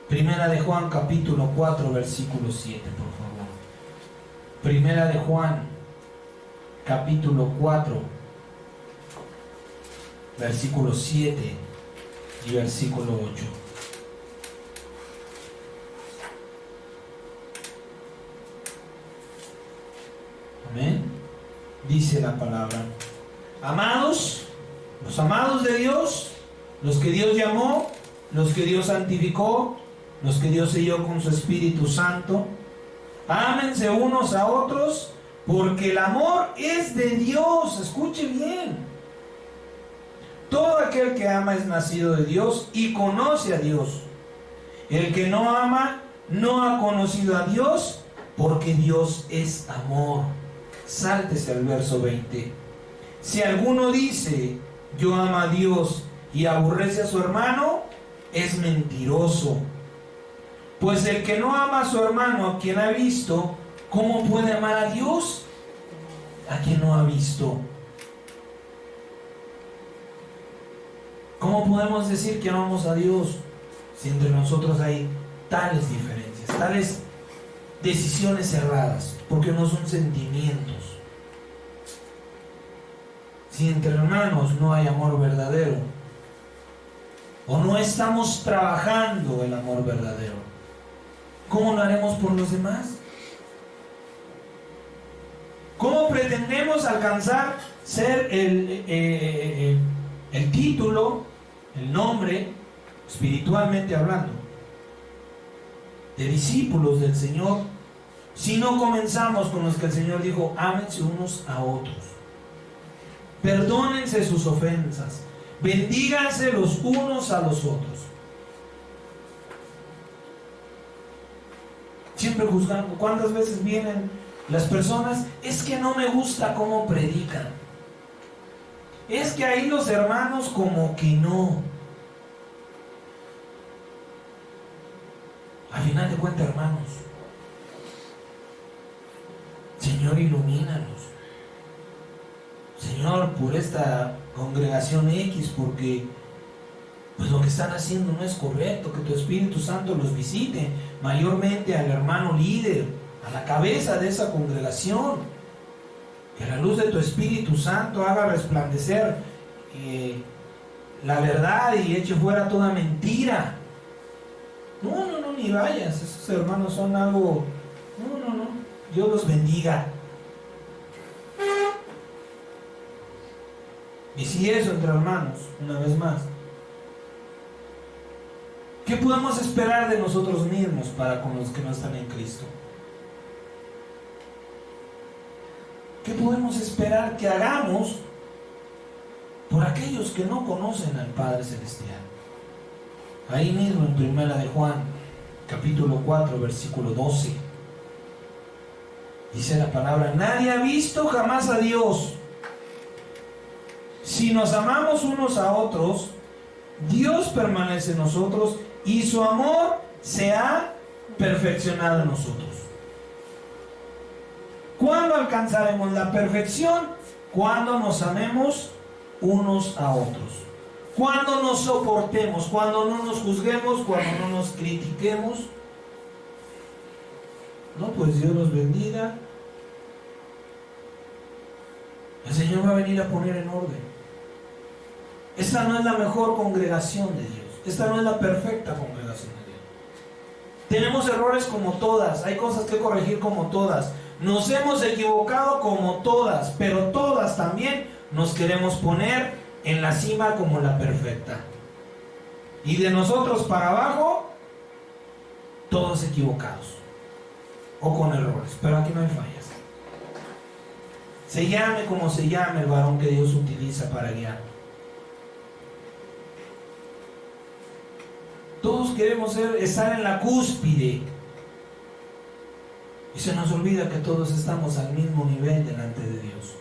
Primera de Juan capítulo 4 versículo 7, por favor. Primera de Juan capítulo 4 versículo 7 y versículo 8. Amén. Dice la palabra: amados, los amados de Dios, los que Dios llamó, los que Dios santificó, los que Dios selló con su Espíritu Santo, ámense unos a otros, porque el amor es de Dios. Escuche bien. Todo aquel que ama es nacido de Dios y conoce a Dios. El que no ama no ha conocido a Dios, porque Dios es amor. Sáltese al verso 20. Si alguno dice yo amo a Dios y aborrece a su hermano, es mentiroso. Pues el que no ama a su hermano a quien ha visto, ¿cómo puede amar a Dios a quien no ha visto? ¿Cómo podemos decir que amamos a Dios si entre nosotros hay tales diferencias, tales decisiones erradas? Porque no son sentimientos. Si entre hermanos no hay amor verdadero, o no estamos trabajando el amor verdadero, ¿cómo lo haremos por los demás? ¿Cómo pretendemos alcanzar ser el título, el nombre, espiritualmente hablando, de discípulos del Señor, si no comenzamos con los que el Señor dijo, ámense unos a otros, perdónense sus ofensas, bendíganse los unos a los otros? Siempre juzgando. ¿Cuántas veces vienen las personas? Es que no me gusta cómo predican. Es que ahí los hermanos como que no. Al final de cuentas, hermanos, Señor, ilumínanos. Señor, por esta congregación X, porque pues lo que están haciendo no es correcto. Que tu Espíritu Santo los visite, mayormente al hermano líder, a la cabeza de esa congregación. Que la luz de tu Espíritu Santo haga resplandecer la verdad y eche fuera toda mentira. No, ni vayas, esos hermanos son algo... No, Dios los bendiga. Y si eso entre hermanos, una vez más, ¿qué podemos esperar de nosotros mismos para con los que no están en Cristo? ¿Qué podemos esperar que hagamos por aquellos que no conocen al Padre Celestial? Ahí mismo en Primera de Juan, capítulo 4, versículo 12, dice la palabra: nadie ha visto jamás a Dios. Si nos amamos unos a otros, Dios permanece en nosotros y su amor se ha perfeccionado en nosotros. ¿Cuándo alcanzaremos la perfección? Cuando nos amemos unos a otros. Cuando nos soportemos, cuando no nos juzguemos, cuando no nos critiquemos. No, pues Dios los bendiga. El Señor va a venir a poner en orden. Esta no es la mejor congregación de Dios. Esta no es la perfecta congregación de Dios. Tenemos errores como todas. Hay cosas que corregir como todas. Nos hemos equivocado como todas. Pero todas también nos queremos poner en la cima como la perfecta. Y de nosotros para abajo, todos equivocados. O con errores. Pero aquí no hay fallas. Se llame como se llame el varón que Dios utiliza para guiar. Todos queremos estar en la cúspide. Y se nos olvida que todos estamos al mismo nivel delante de Dios.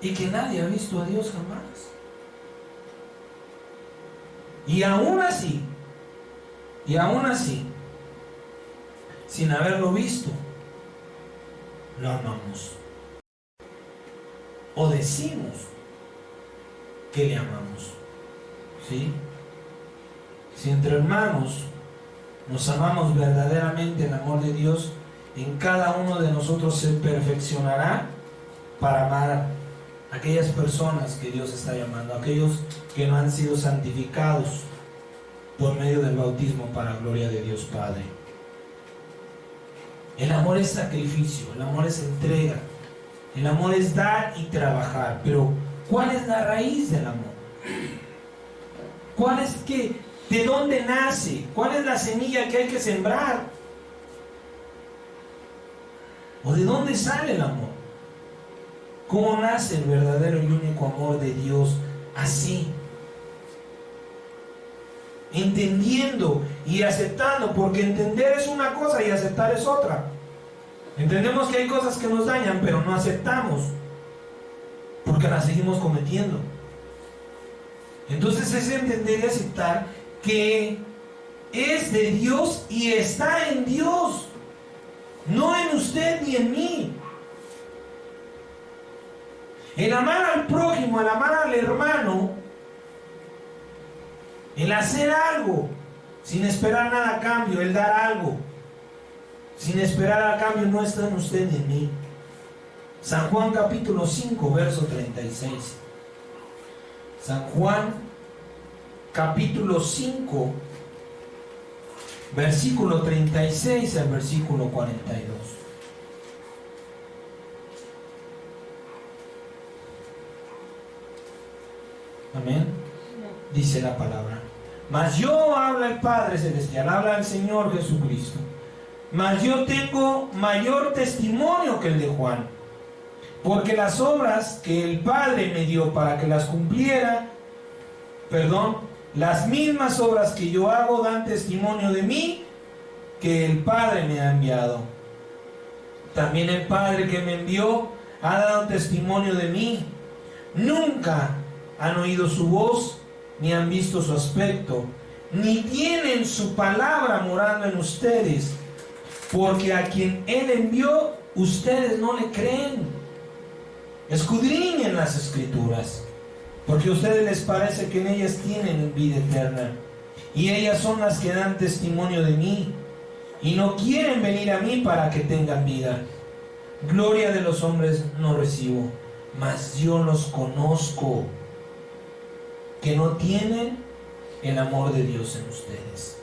Y que nadie ha visto a Dios jamás. Y aún así, sin haberlo visto, lo amamos. O decimos que le amamos. ¿Sí? Si entre hermanos nos amamos verdaderamente, el amor de Dios en cada uno de nosotros se perfeccionará para amar a aquellas personas que Dios está llamando, aquellos que no han sido santificados por medio del bautismo para gloria de Dios Padre. El amor es sacrificio, el amor es entrega, el amor es dar y trabajar. Pero ¿cuál es la raíz del amor? ¿Cuál es de dónde nace? ¿Cuál es la semilla que hay que sembrar? ¿O de dónde sale el amor? ¿Cómo nace el verdadero y único amor de Dios? Así, entendiendo y aceptando, porque entender es una cosa y aceptar es otra. Entendemos que hay cosas que nos dañan, pero no aceptamos, porque las seguimos cometiendo. Entonces es entender y aceptar que es de Dios y está en Dios, no en usted ni en mí. El amar al prójimo, el amar al hermano, el hacer algo sin esperar nada a cambio, el dar algo sin esperar a cambio, no está en usted ni en mí. San Juan capítulo 5, verso 36. San Juan capítulo 5, versículo 36 al versículo 42. Amén. Dice la palabra: mas yo, habla el Padre Celestial, habla el Señor Jesucristo, mas yo tengo mayor testimonio que el de Juan, porque las obras que el Padre me dio para que las cumpliera, las mismas obras que yo hago dan testimonio de mí, que el Padre me ha enviado. También el Padre que me envió ha dado testimonio de mí. Nunca han oído su voz, ni han visto su aspecto, ni tienen su palabra morando en ustedes, porque a quien Él envió, ustedes no le creen. Escudriñen las Escrituras, porque a ustedes les parece que en ellas tienen vida eterna, y ellas son las que dan testimonio de mí, y no quieren venir a mí para que tengan vida. Gloria de los hombres no recibo, mas yo los conozco, que no tienen el amor de Dios en ustedes.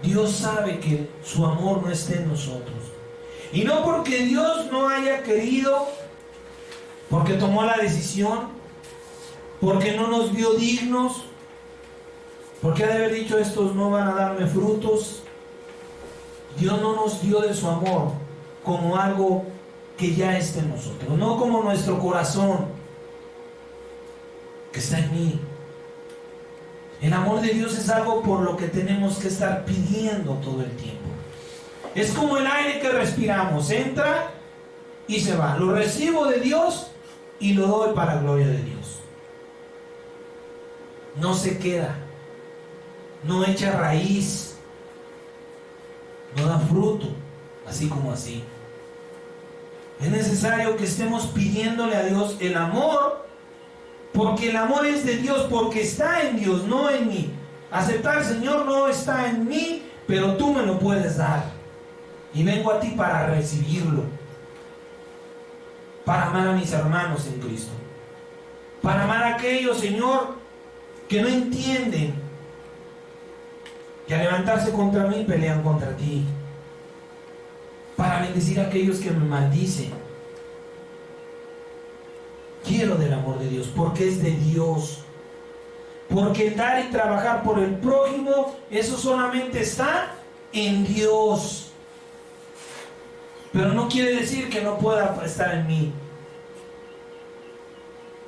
Dios sabe que su amor no está en nosotros. Y no porque Dios no haya querido, porque tomó la decisión, porque no nos vio dignos, porque ha de haber dicho estos no van a darme frutos. Dios no nos dio de su amor como algo que ya está en nosotros, no como nuestro corazón que está en mí. El amor de Dios es algo por lo que tenemos que estar pidiendo todo el tiempo. Es como el aire que respiramos, entra y se va. Lo recibo de Dios y lo doy para gloria de Dios. No se queda, no echa raíz, no da fruto, así como así. Es necesario que estemos pidiéndole a Dios el amor, porque el amor es de Dios, porque está en Dios, no en mí. Aceptar, Señor, no está en mí, pero tú me lo puedes dar. Y vengo a ti para recibirlo, para amar a mis hermanos en Cristo, para amar a aquellos, Señor, que no entienden que al levantarse contra mí pelean contra ti, para bendecir a aquellos que me maldicen. Quiero del amor de Dios, porque es de Dios. Porque el dar y trabajar por el prójimo, eso solamente está en Dios. Pero no quiere decir que no pueda estar en mí,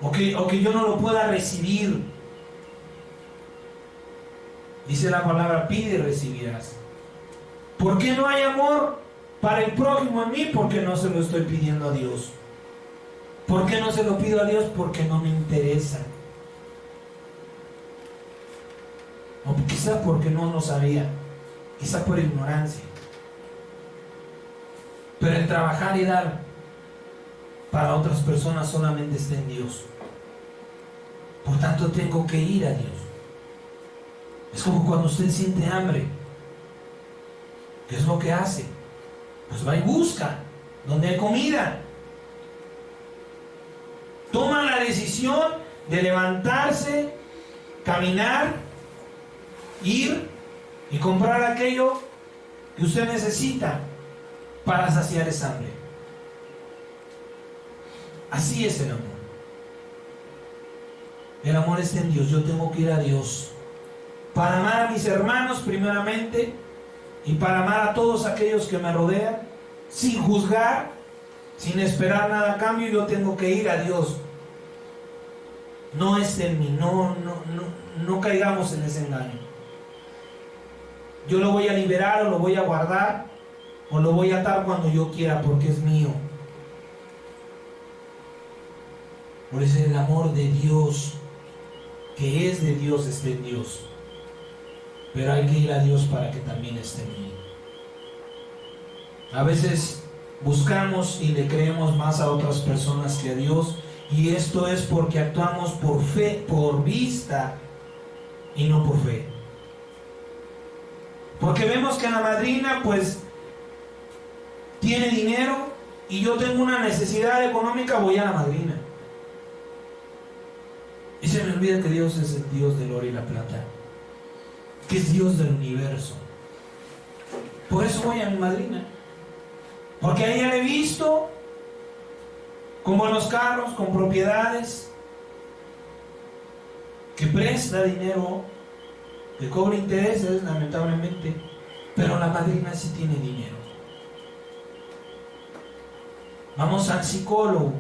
o que yo no lo pueda recibir. Dice la palabra, pide y recibirás. ¿Por qué no hay amor para el prójimo en mí? Porque no se lo estoy pidiendo a Dios. ¿Por qué no se lo pido a Dios? Porque no me interesa. O quizá porque no lo sabía, quizá por ignorancia. Pero el trabajar y dar para otras personas solamente está en Dios. Por tanto, tengo que ir a Dios. Es como cuando usted siente hambre. ¿Qué es lo que hace? Pues va y busca donde hay comida. Toma la decisión de levantarse, caminar, ir y comprar aquello que usted necesita para saciar esa hambre. Así es el amor. El amor está en Dios. Yo tengo que ir a Dios para amar a mis hermanos primeramente, y para amar a todos aquellos que me rodean, sin juzgar, sin esperar nada a cambio. Yo tengo que ir a Dios. No es en mí, no caigamos en ese engaño. Yo lo voy a liberar, o lo voy a guardar, o lo voy a atar cuando yo quiera, porque es mío. Por eso el amor de Dios, que es de Dios, está en Dios. Pero hay que ir a Dios para que también esté en mí. A veces buscamos y le creemos más a otras personas que a Dios, y esto es porque actuamos por fe, por vista, y no por fe. Porque vemos que la madrina pues tiene dinero, y yo tengo una necesidad económica, voy a la madrina. Y se me olvida que Dios es el Dios del oro y la plata, que es Dios del universo. Por eso voy a mi madrina, porque a ella le he visto con buenos carros, con propiedades, que presta dinero, que cobra intereses, lamentablemente, pero la madrina sí tiene dinero. Vamos al psicólogo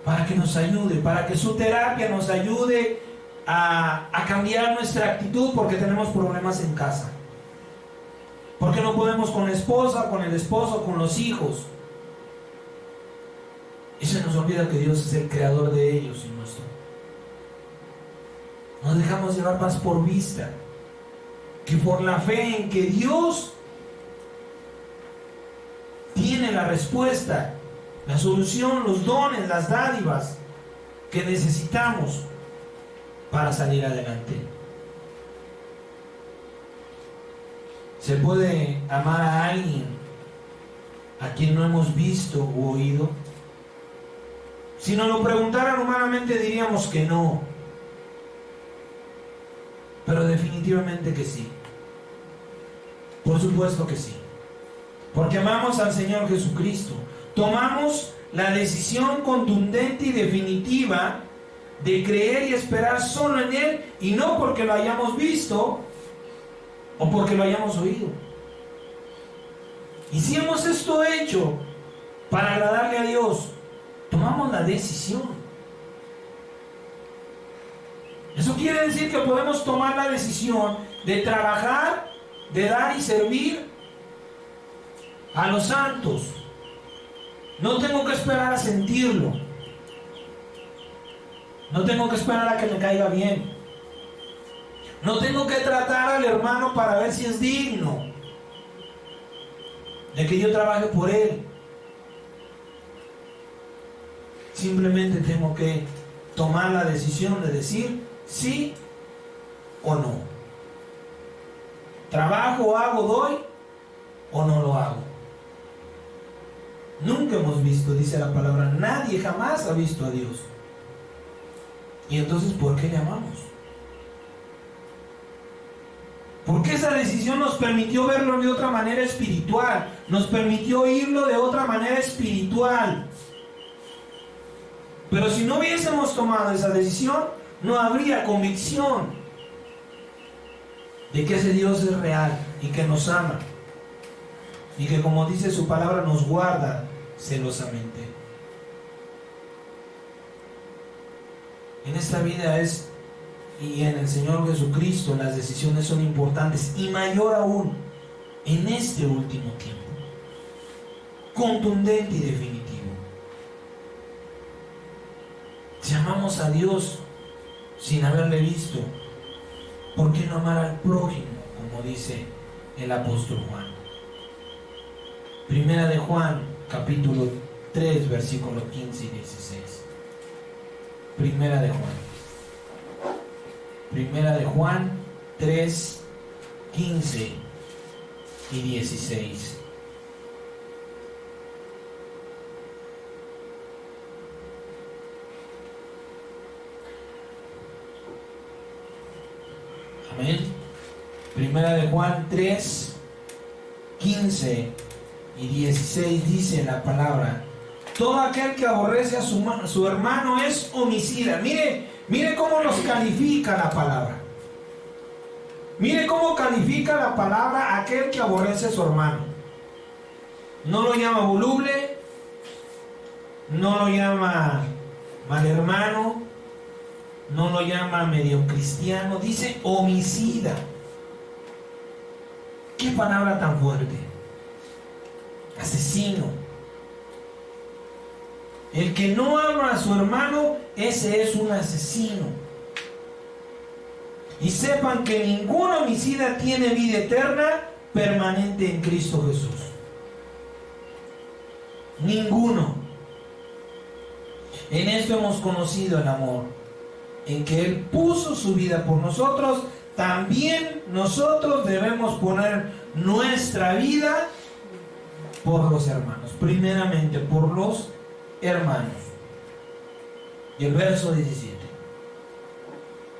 para que nos ayude, para que su terapia nos ayude a cambiar nuestra actitud, porque tenemos problemas en casa, porque no podemos con la esposa, con el esposo, con los hijos, y se nos olvida que Dios es el creador de ellos y nuestro. Nos dejamos llevar más por vista. que por la fe en que Dios tiene la respuesta, la solución, los dones, las dádivas que necesitamos para salir adelante. ¿Se puede amar a alguien a quien no hemos visto u oído? Si nos lo preguntaran humanamente diríamos que no, pero definitivamente que sí. Por supuesto que sí, porque amamos al Señor Jesucristo. Tomamos la decisión contundente y definitiva de creer y esperar solo en Él, y no porque lo hayamos visto o porque lo hayamos oído. Y si hemos esto hecho para agradarle a Dios, tomamos la decisión. Eso quiere decir que podemos tomar la decisión de trabajar, de dar y servir a los santos. No tengo que esperar a sentirlo. No tengo que esperar a que me caiga bien. No tengo que tratar al hermano para ver si es digno de que yo trabaje por él. Simplemente tengo que tomar la decisión de decir sí o no. Trabajo, hago, doy o no lo hago. Nunca hemos visto, dice la palabra, nadie jamás ha visto a Dios. Y entonces, ¿por qué le amamos? Porque esa decisión nos permitió verlo de otra manera espiritual, nos permitió oírlo de otra manera espiritual. Pero si no hubiésemos tomado esa decisión, no habría convicción de que ese Dios es real y que nos ama y que, como dice su palabra, nos guarda celosamente. En esta vida y en el Señor Jesucristo las decisiones son importantes, y mayor aún en este último tiempo, contundente y definitivo. Si amamos a Dios sin haberle visto, ¿por qué no amar al prójimo? Como dice el apóstol Juan. Primera de Juan, capítulo 3, versículos 15 y 16. Primera de Juan. Primera de Juan 3, 15 y 16. Amén. Primera de Juan 3, 15 y 16 dice la palabra: todo aquel que aborrece a su hermano es homicida. Mire cómo nos califica la palabra. Mire cómo califica la palabra aquel que aborrece a su hermano. No lo llama voluble, no lo llama mal hermano, no lo llama medio cristiano, dice homicida. ¿Qué palabra tan fuerte? Asesino. El que no ama a su hermano, ese es un asesino. Y sepan que ningún homicida tiene vida eterna permanente en Cristo Jesús. Ninguno. En esto hemos conocido el amor, en que Él puso su vida por nosotros. También nosotros debemos poner nuestra vida por los hermanos. Primeramente por los hermanos. Y el verso 17: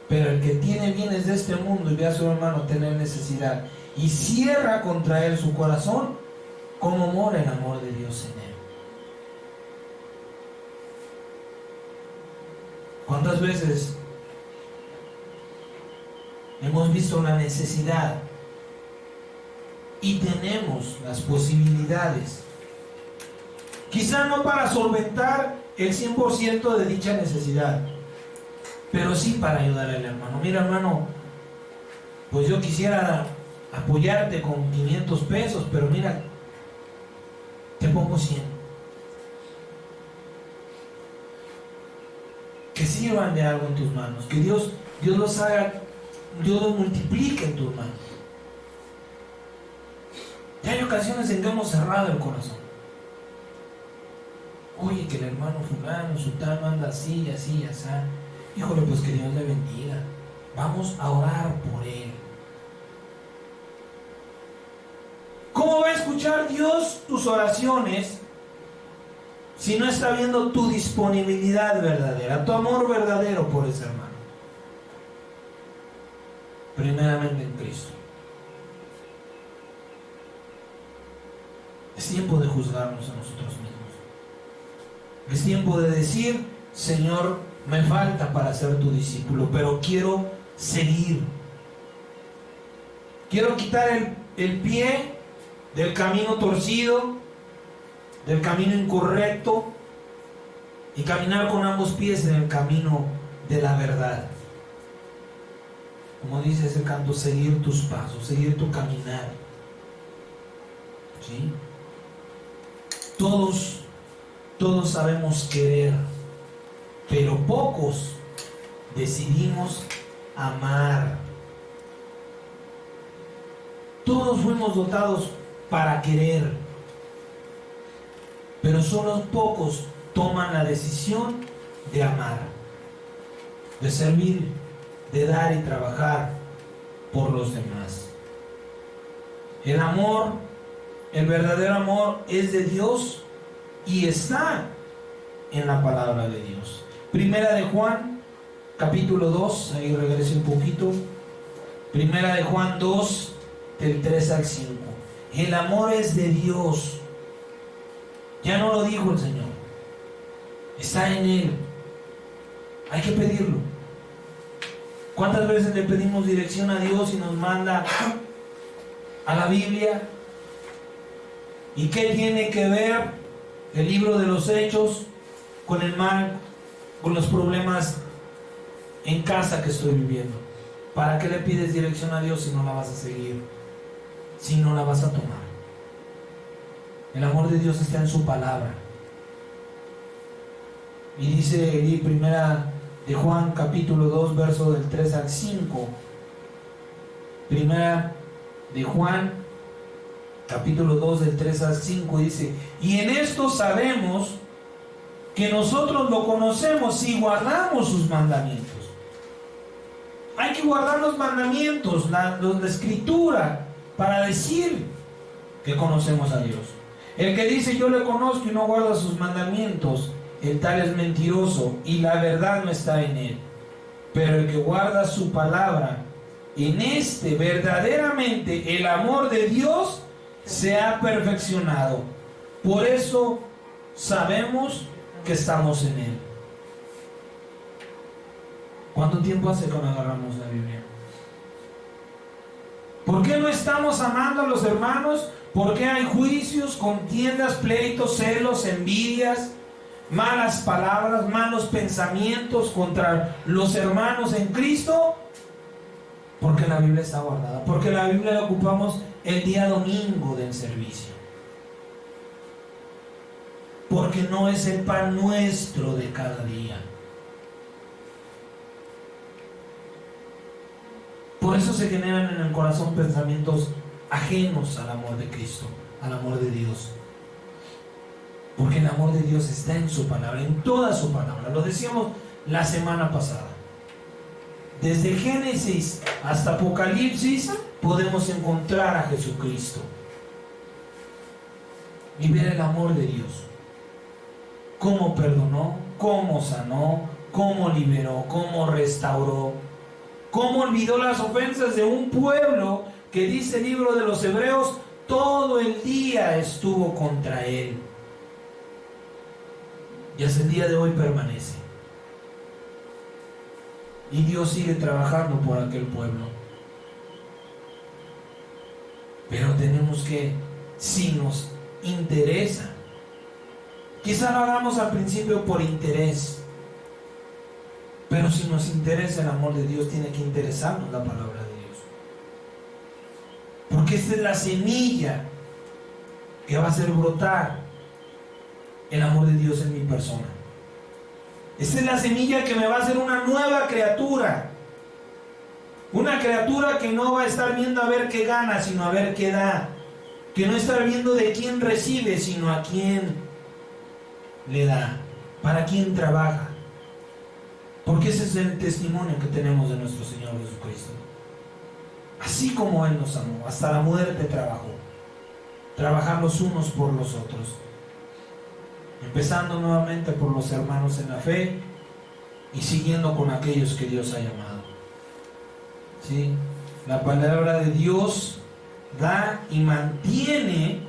pero el que tiene bienes de este mundo y ve a su hermano tener necesidad y cierra contra él su corazón, ¿cómo mora el amor de Dios en él? ¿Cuántas veces hemos visto una necesidad y tenemos las posibilidades, quizá no para solventar el 100% de dicha necesidad, pero sí para ayudar al hermano? Mira, hermano, pues yo quisiera apoyarte con 500 pesos, pero mira, te pongo 100. Que sirvan de algo en tus manos, que Dios los haga, Dios los multiplique en tus manos. ocasiones en que hemos cerrado el corazón. Oye, que el hermano fulano, sultano anda así, así, así. Híjole, pues que Dios le bendiga. Vamos a orar por él. ¿Cómo va a escuchar Dios tus oraciones si no está viendo tu disponibilidad verdadera, tu amor verdadero por ese hermano? Primeramente en Cristo. Es tiempo de juzgarnos a nosotros mismos. Es tiempo de decir: Señor, me falta para ser tu discípulo, pero quiero seguir. Quiero quitar el pie del camino torcido, del camino incorrecto, y caminar con ambos pies en el camino de la verdad. Como dice ese canto, seguir tus pasos, seguir tu caminar. ¿Sí? Todos sabemos querer, pero pocos decidimos amar. Todos fuimos dotados para querer, pero solo pocos toman la decisión de amar, de servir, de dar y trabajar por los demás. El amor, el verdadero amor, es de Dios y está en la palabra de Dios. Primera de Juan, capítulo 2, ahí regrese un poquito. Primera de Juan 2, del 3 al 5. El amor es de Dios. Ya no lo dijo el Señor. Está en Él. Hay que pedirlo. ¿Cuántas veces le pedimos dirección a Dios y nos manda a la Biblia? ¿Y qué tiene que ver el libro de los Hechos con el mal, con los problemas en casa que estoy viviendo? ¿Para qué le pides dirección a Dios si no la vas a seguir? Si no la vas a tomar. El amor de Dios está en su palabra. Y dice primera de Juan capítulo 2, verso del 3 al 5. Primera de Juan capítulo 2 del 3 al 5 dice: y en esto sabemos que nosotros lo conocemos si guardamos sus mandamientos. Hay que guardar los mandamientos, la escritura, para decir que conocemos a Dios. El que dice yo le conozco y no guarda sus mandamientos, el tal es mentiroso y la verdad no está en él. Pero el que guarda su palabra, en este verdaderamente el amor de Dios se ha perfeccionado. Por eso sabemos que estamos en él. ¿Cuánto tiempo hace que no agarramos la Biblia? ¿Por qué no estamos amando a los hermanos? ¿Por qué hay juicios, contiendas, pleitos, celos, envidias, malas palabras, malos pensamientos contra los hermanos en Cristo? Porque la Biblia está guardada. Porque la Biblia la ocupamos el día domingo del servicio. Porque no es el pan nuestro de cada día. Por eso se generan en el corazón pensamientos ajenos al amor de Cristo, al amor de Dios. Porque el amor de Dios está en su palabra, en toda su palabra. Lo decíamos la semana pasada. Desde Génesis hasta Apocalipsis podemos encontrar a Jesucristo y ver el amor de Dios. Cómo perdonó, cómo sanó, cómo liberó, cómo restauró, cómo olvidó las ofensas de un pueblo que, dice el libro de los Hebreos, todo el día estuvo contra él. Y hasta el día de hoy permanece. Y Dios sigue trabajando por aquel pueblo. Pero tenemos que, si nos interesa, quizá lo hagamos al principio por interés, pero si nos interesa el amor de Dios, tiene que interesarnos la palabra de Dios. Porque esta es la semilla que va a hacer brotar el amor de Dios en mi persona. Esta es la semilla que me va a hacer una nueva criatura. Una criatura que no va a estar viendo a ver qué gana, sino a ver qué da. que no está viendo de quién recibe, sino a quién le da, para quién trabaja. Porque ese es el testimonio que tenemos de nuestro Señor Jesucristo. Así como Él nos amó, hasta la muerte trabajó. Trabajar los unos por los otros. Empezando nuevamente por los hermanos en la fe y siguiendo con aquellos que Dios ha llamado. ¿Sí? La palabra de Dios da y mantiene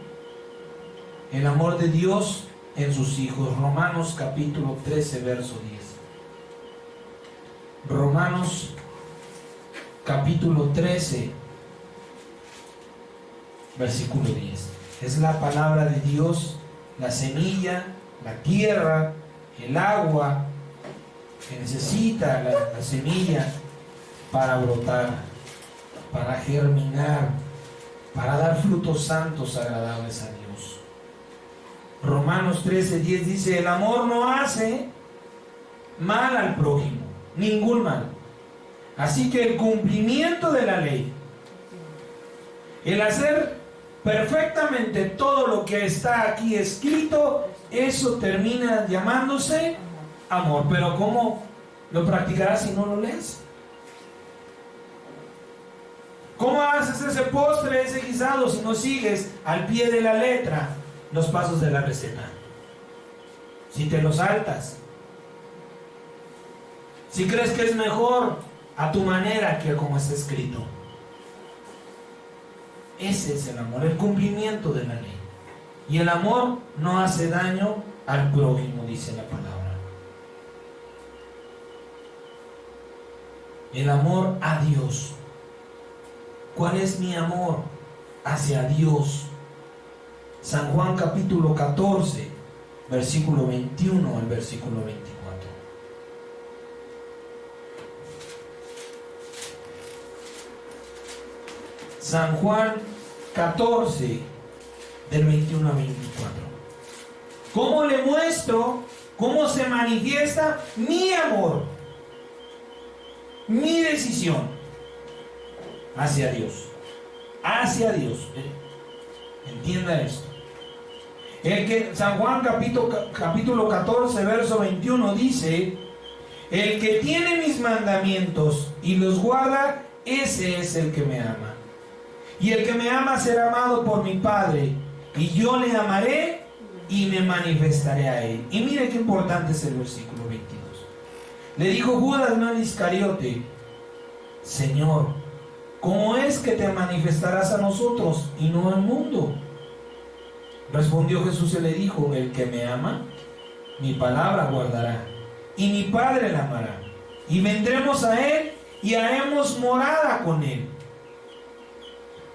el amor de Dios en sus hijos. Romanos capítulo 13, verso 10. Romanos capítulo 13, versículo 10. Es la palabra de Dios, la semilla, la tierra, el agua que necesita la semilla para brotar, para germinar, para dar frutos santos agradables a Dios. Romanos 13, 10 dice: el amor no hace mal al prójimo, ningún mal. Así que el cumplimiento de la ley, el hacer perfectamente todo lo que está aquí escrito, eso termina llamándose amor. Pero ¿cómo lo practicarás si no lo lees? ¿Cómo haces ese postre, ese guisado, si no sigues al pie de la letra los pasos de la receta? Si te los saltas, si crees que es mejor a tu manera que como está escrito. Ese es el amor, el cumplimiento de la ley. Y el amor no hace daño al prójimo, dice la palabra. El amor a Dios. ¿Cuál es mi amor hacia Dios? San Juan capítulo 14, versículo 21 al versículo 24. San Juan 14, del 21 al 24. ¿Cómo le muestro, cómo se manifiesta mi amor, mi decisión hacia Dios? Hacia Dios. Entienda esto. San Juan capítulo 14, verso 21 dice: el que tiene mis mandamientos y los guarda, ese es el que me ama. Y el que me ama será amado por mi Padre, y yo le amaré y me manifestaré a él. Y mire qué importante es el versículo 22. Le dijo Judas, no el Iscariote: Señor, ¿cómo es que te manifestarás a nosotros y no al mundo? Respondió Jesús y le dijo: el que me ama, mi palabra guardará, y mi Padre la amará, y vendremos a él y haremos morada con él.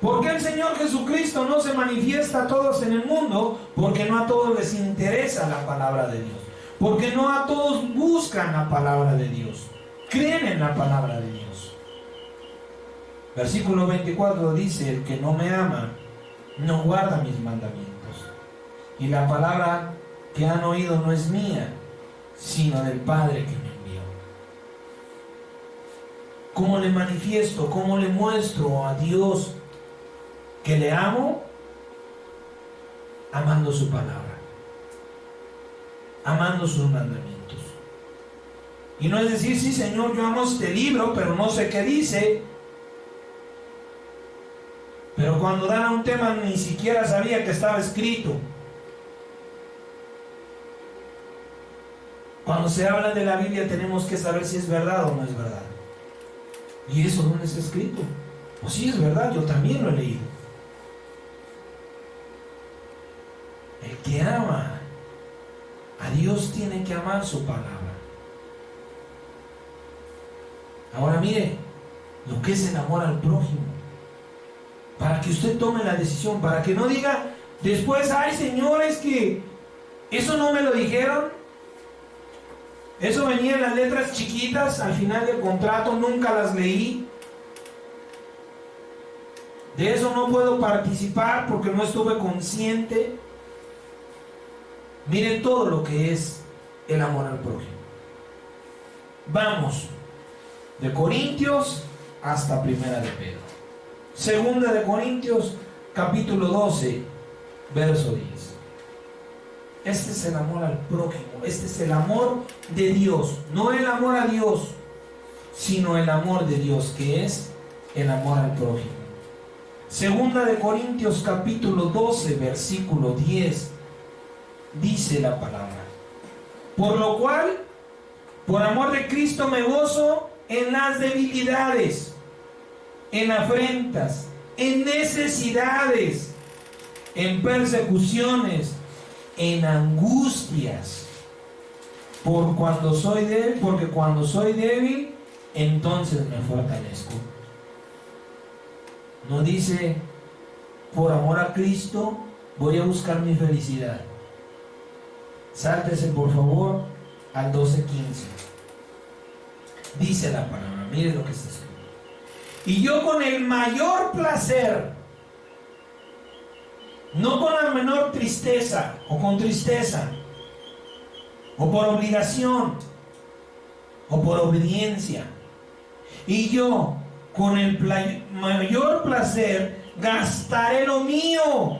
¿Por qué el Señor Jesucristo no se manifiesta a todos en el mundo? Porque no a todos les interesa la palabra de Dios. Porque no a todos buscan la palabra de Dios. Creen en la palabra de Dios. Versículo 24 dice: el que no me ama, no guarda mis mandamientos. Y la palabra que han oído no es mía, sino del Padre que me envió. ¿Cómo le manifiesto? ¿Cómo le muestro a Dios que le amo? Amando su palabra, amando sus mandamientos. Y no es decir: sí, Señor, yo amo este libro, pero no sé qué dice. Pero cuando dan a un tema ni siquiera sabía que estaba escrito. Cuando se habla de la Biblia tenemos que saber si es verdad o no es verdad. ¿Y eso dónde está escrito? Pues sí, es verdad, yo también lo he leído. El que ama a Dios tiene que amar su palabra. Ahora mire lo que es el amor al prójimo, para que usted tome la decisión, para que no diga después: ay, Señor, es que eso no me lo dijeron, eso venía en las letras chiquitas al final del contrato, nunca las leí, de eso no puedo participar porque no estuve consciente. Miren todo lo que es el amor al prójimo. Vamos de Corintios hasta Primera de Pedro. Segunda de Corintios capítulo 12, verso 10. Este es el amor al prójimo, este es el amor de Dios, no el amor a Dios, sino el amor de Dios, que es el amor al prójimo. Segunda de Corintios capítulo 12, versículo 10, dice la palabra: por lo cual, por amor de Cristo me gozo en las debilidades, en afrentas, en necesidades, en persecuciones, en angustias, porque cuando soy débil, entonces me fortalezco. No dice, por amor a Cristo voy a buscar mi felicidad. Sáltese por favor al 12:15. Dice la palabra, mire lo que está escrito: y yo con el mayor placer, no con la menor tristeza o con tristeza, o por obligación, o por obediencia, y yo con el mayor placer gastaré lo mío,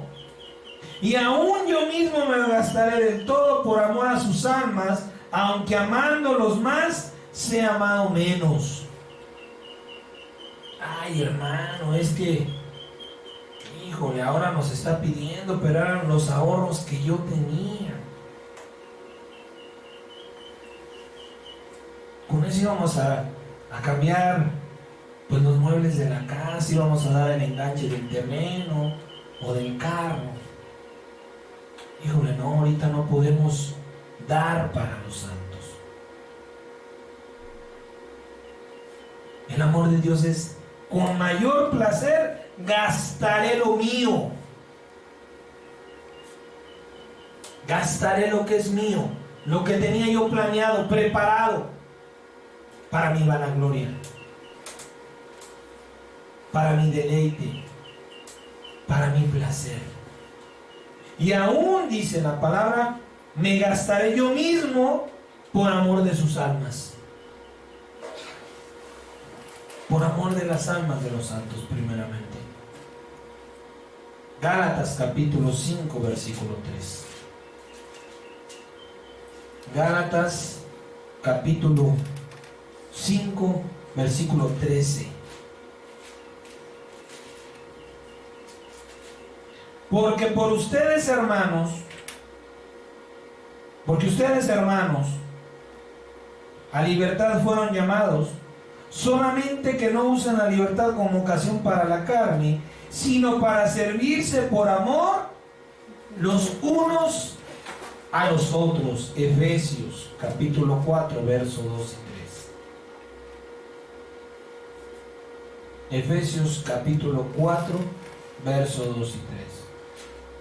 y aún yo mismo me lo gastaré del todo por amor a sus almas, aunque amándolos más, sea amado menos. Ay, hermano, es que, híjole, ahora nos está pidiendo, pero eran los ahorros que yo tenía. Con eso íbamos a cambiar pues los muebles de la casa, íbamos a dar el enganche del terreno o del carro. Híjole, no, ahorita no podemos dar para los santos. El amor de Dios es: con mayor placer gastaré lo mío. Gastaré lo que es mío, lo que tenía yo planeado, preparado para mi vanagloria, para mi deleite, para mi placer. Y aún, dice la palabra, me gastaré yo mismo por amor de sus almas. Por amor de las almas de los santos, primeramente. Gálatas capítulo 5, versículo 3. Gálatas capítulo 5, versículo 13. Porque ustedes hermanos, a libertad fueron llamados, solamente que no usen la libertad como ocasión para la carne, sino para servirse por amor los unos a los otros. Efesios capítulo 4, versos 2 y 3. Efesios capítulo 4, versos 2 y 3.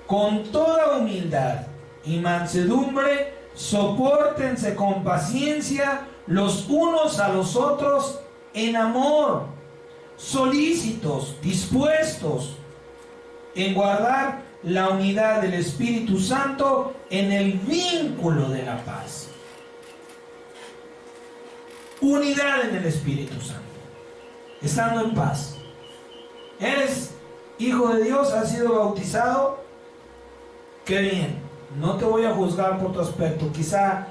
Con toda humildad y mansedumbre, sopórtense con paciencia los unos a los otros en amor, solícitos, dispuestos en guardar la unidad del Espíritu Santo en el vínculo de la paz. Unidad en el Espíritu Santo, estando en paz. Eres hijo de Dios, has sido bautizado. Qué bien, no te voy a juzgar por tu aspecto. Quizá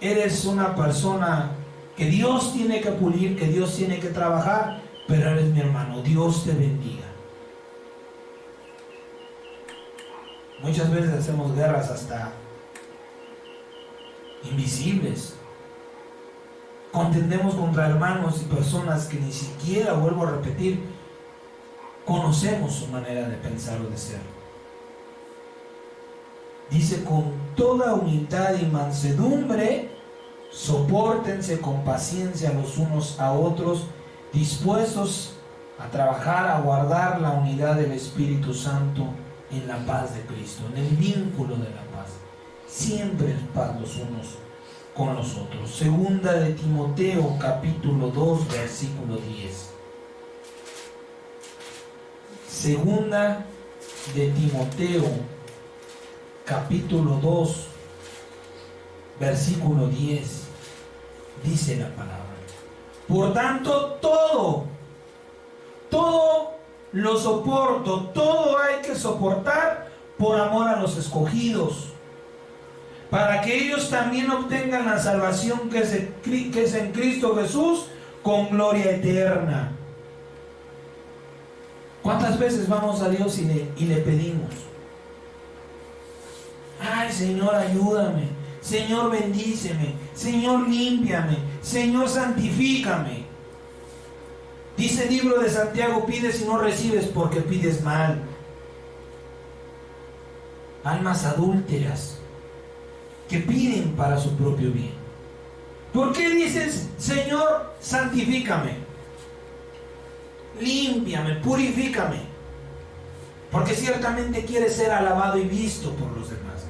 eres una persona que Dios tiene que pulir, que Dios tiene que trabajar, pero eres mi hermano. Dios te bendiga. Muchas veces hacemos guerras hasta invisibles. Contendemos contra hermanos y personas que ni siquiera, vuelvo a repetir, conocemos su manera de pensar o de ser. Dice: con toda humildad y mansedumbre, sopórtense con paciencia los unos a otros, dispuestos a trabajar, a guardar la unidad del Espíritu Santo en la paz de Cristo, en el vínculo de la paz. Siempre en paz los unos con los otros. Segunda de Timoteo capítulo 2, versículo 10. Segunda de Timoteo capítulo 2, versículo 10, dice la palabra: por tanto, todo lo soporto. Todo hay que soportar por amor a los escogidos, para que ellos también obtengan la salvación que es en Cristo Jesús con gloria eterna. ¿Cuántas veces vamos a Dios y le pedimos? Ay, Señor, ayúdame. Señor, bendíceme. Señor, límpiame. Señor, santifícame. Dice el libro de Santiago: pides y no recibes porque pides mal. Almas adúlteras que piden para su propio bien. ¿Por qué dices, Señor, santifícame? Límpiame, purifícame. Porque ciertamente quieres ser alabado y visto por los demás.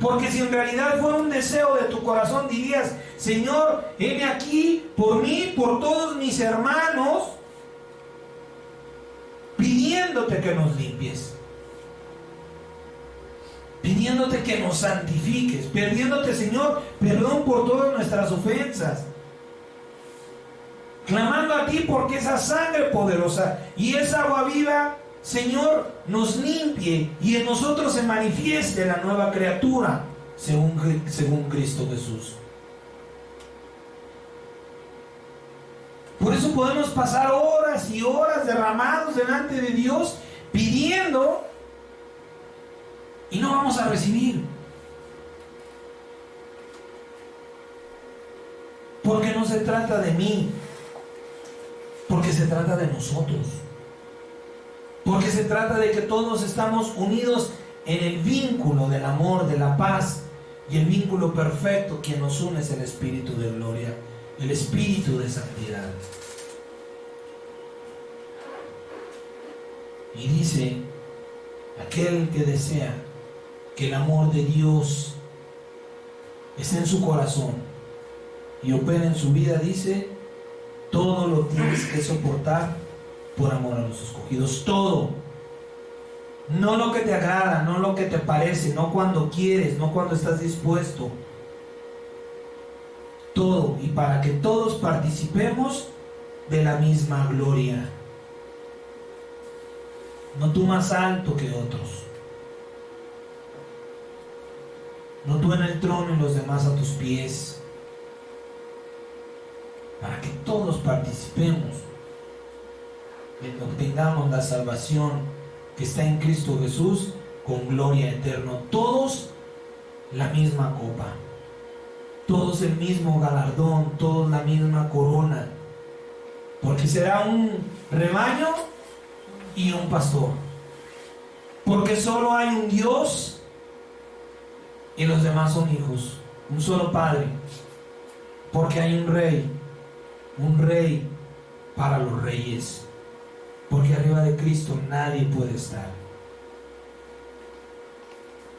Porque si en realidad fuera un deseo de tu corazón, dirías: Señor, heme aquí por mí, por todos mis hermanos, pidiéndote que nos limpies, pidiéndote que nos santifiques, pidiéndote, Señor, perdón por todas nuestras ofensas, clamando a ti porque esa sangre poderosa y esa agua viva, Señor, nos limpie y en nosotros se manifieste la nueva criatura según Cristo Jesús. Por eso podemos pasar horas y horas derramados delante de Dios pidiendo y no vamos a recibir. Porque no se trata de mí, porque se trata de nosotros. Porque se trata de que todos estamos unidos en el vínculo del amor, de la paz, y el vínculo perfecto que nos une es el Espíritu de gloria, el Espíritu de santidad. Y dice: aquel que desea que el amor de Dios esté en su corazón y opere en su vida, dice, todo lo tienes que soportar por amor a los escogidos. Todo. No lo que te agrada, no lo que te parece, no cuando quieres, no cuando estás dispuesto. Todo. Y para que todos participemos de la misma gloria. No tú más alto que otros. No tú en el trono y los demás a tus pies. Para que todos participemos en que obtengamos la salvación que está en Cristo Jesús con gloria eterna. Todos la misma copa, todos el mismo galardón, todos la misma corona, porque será un rebaño y un pastor, porque solo hay un Dios y los demás son hijos, un solo Padre, porque hay un rey para los reyes. Porque arriba de Cristo nadie puede estar.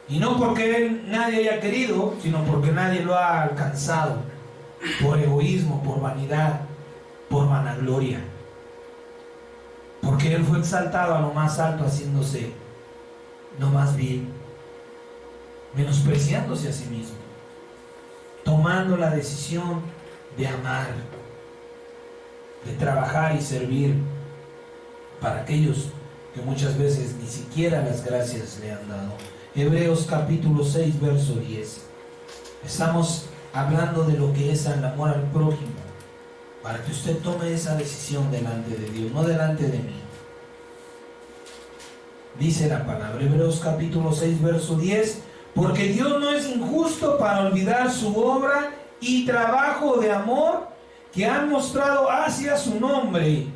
Y no porque nadie haya querido, sino porque nadie lo ha alcanzado. Por egoísmo, por vanidad, por vanagloria. Porque Él fue exaltado a lo más alto, haciéndose lo más vil, menospreciándose a sí mismo, tomando la decisión de amar, de trabajar y servir para aquellos que muchas veces ni siquiera las gracias le han dado. Hebreos capítulo 6, verso 10. Estamos hablando de lo que es el amor al prójimo, para que usted tome esa decisión delante de Dios, no delante de mí. Dice la palabra, Hebreos capítulo 6, verso 10, porque Dios no es injusto para olvidar su obra y trabajo de amor que han mostrado hacia su nombre,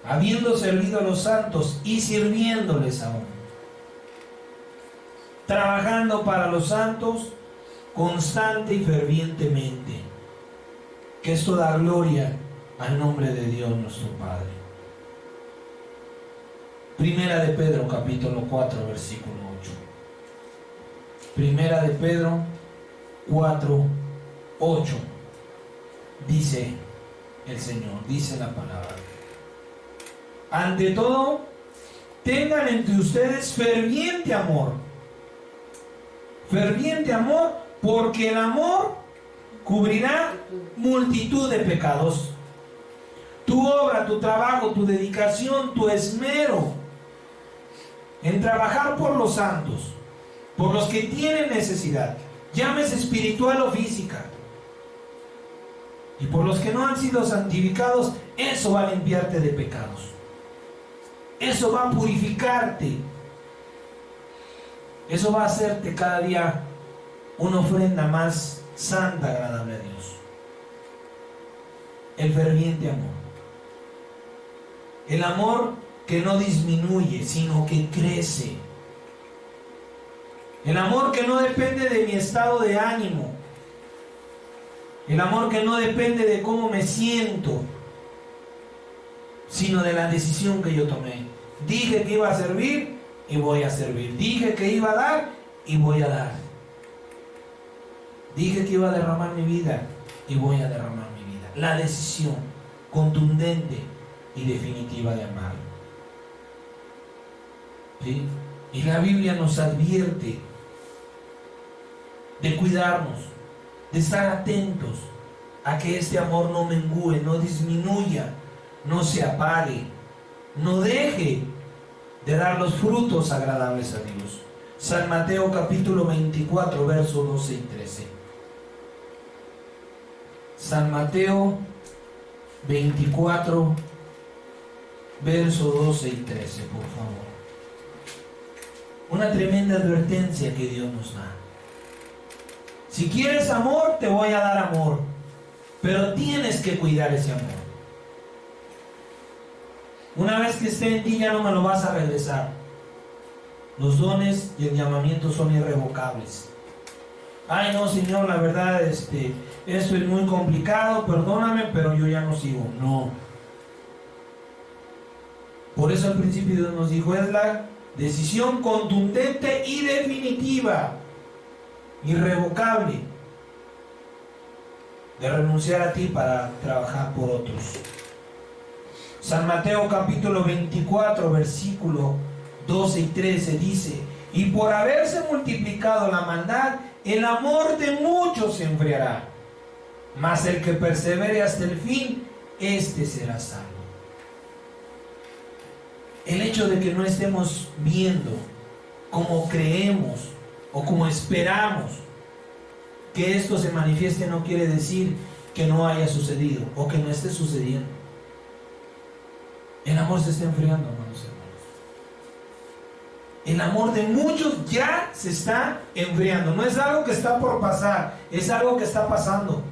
habiendo servido a los santos y sirviéndoles aún, trabajando para los santos constante y fervientemente, que esto da gloria al nombre de Dios nuestro Padre. Primera de Pedro capítulo 4 versículo 8. Primera de Pedro 4, 8. Dice el Señor, dice la palabra: ante todo, tengan entre ustedes ferviente amor, porque el amor cubrirá multitud de pecados. tu obra, tu trabajo, tu dedicación, tu esmero en trabajar por los santos, por los que tienen necesidad, llámese espiritual o física, y por los que no han sido santificados, eso va a limpiarte de pecados. Eso va a purificarte. Eso va a hacerte cada día una ofrenda más santa, agradable a Dios. El ferviente amor. El amor que no disminuye, sino que crece. El amor que no depende de mi estado de ánimo. El amor que no depende de cómo me siento, sino de la decisión que yo tomé. Dije que iba a servir y voy a servir. Dije que iba a dar y voy a dar. Dije que iba a derramar mi vida y voy a derramar mi vida. La decisión contundente y definitiva de amar. ¿Sí? Y la Biblia nos advierte de cuidarnos, de estar atentos a que este amor no mengüe, no disminuya, no se apague, no deje de dar los frutos agradables a Dios. San Mateo capítulo 24, versos 12 y 13. San Mateo 24, versos 12 y 13, por favor. Una tremenda advertencia que Dios nos da. Si quieres amor, te voy a dar amor, pero tienes que cuidar ese amor. Una vez que esté en ti, ya no me lo vas a regresar. Los dones y el llamamiento son irrevocables. Ay, no, Señor, la verdad, esto es muy complicado, perdóname, pero yo ya no sigo. No. Por eso al principio Dios nos dijo, es la decisión contundente y definitiva, irrevocable, de renunciar a ti para trabajar por otros. San Mateo capítulo 24, versículo 12 y 13 dice, y por haberse multiplicado la maldad, el amor de muchos se enfriará, mas el que persevere hasta el fin, éste será salvo. El hecho de que no estemos viendo como creemos o como esperamos que esto se manifieste no quiere decir que no haya sucedido o que no esté sucediendo. El amor se está enfriando, hermanos. El amor de muchos ya se está enfriando. No es algo que está por pasar, es algo que está pasando.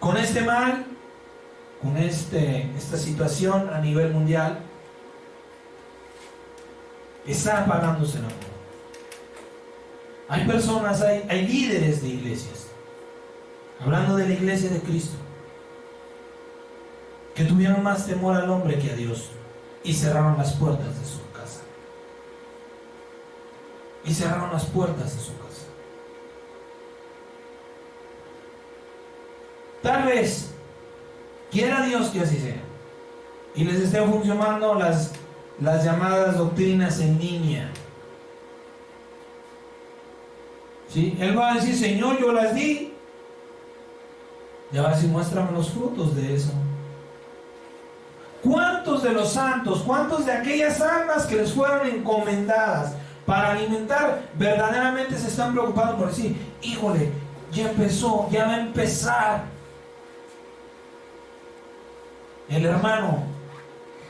Con este mal, con esta situación a nivel mundial, está apagándose el amor. Hay personas, hay líderes de iglesias, hablando de la iglesia de Cristo, que tuvieron más temor al hombre que a Dios y cerraron las puertas de su casa. Y cerraron las puertas de su casa. Tal vez quiera Dios que así sea y les estén funcionando las llamadas doctrinas en línea. ¿Sí? Él va a decir, Señor, yo las di. Ya va a decir, muéstrame los frutos de eso. ¿Cuántos de los santos, cuántos de aquellas almas que les fueron encomendadas para alimentar, verdaderamente se están preocupando por decir, híjole, ya empezó, ya va a empezar el hermano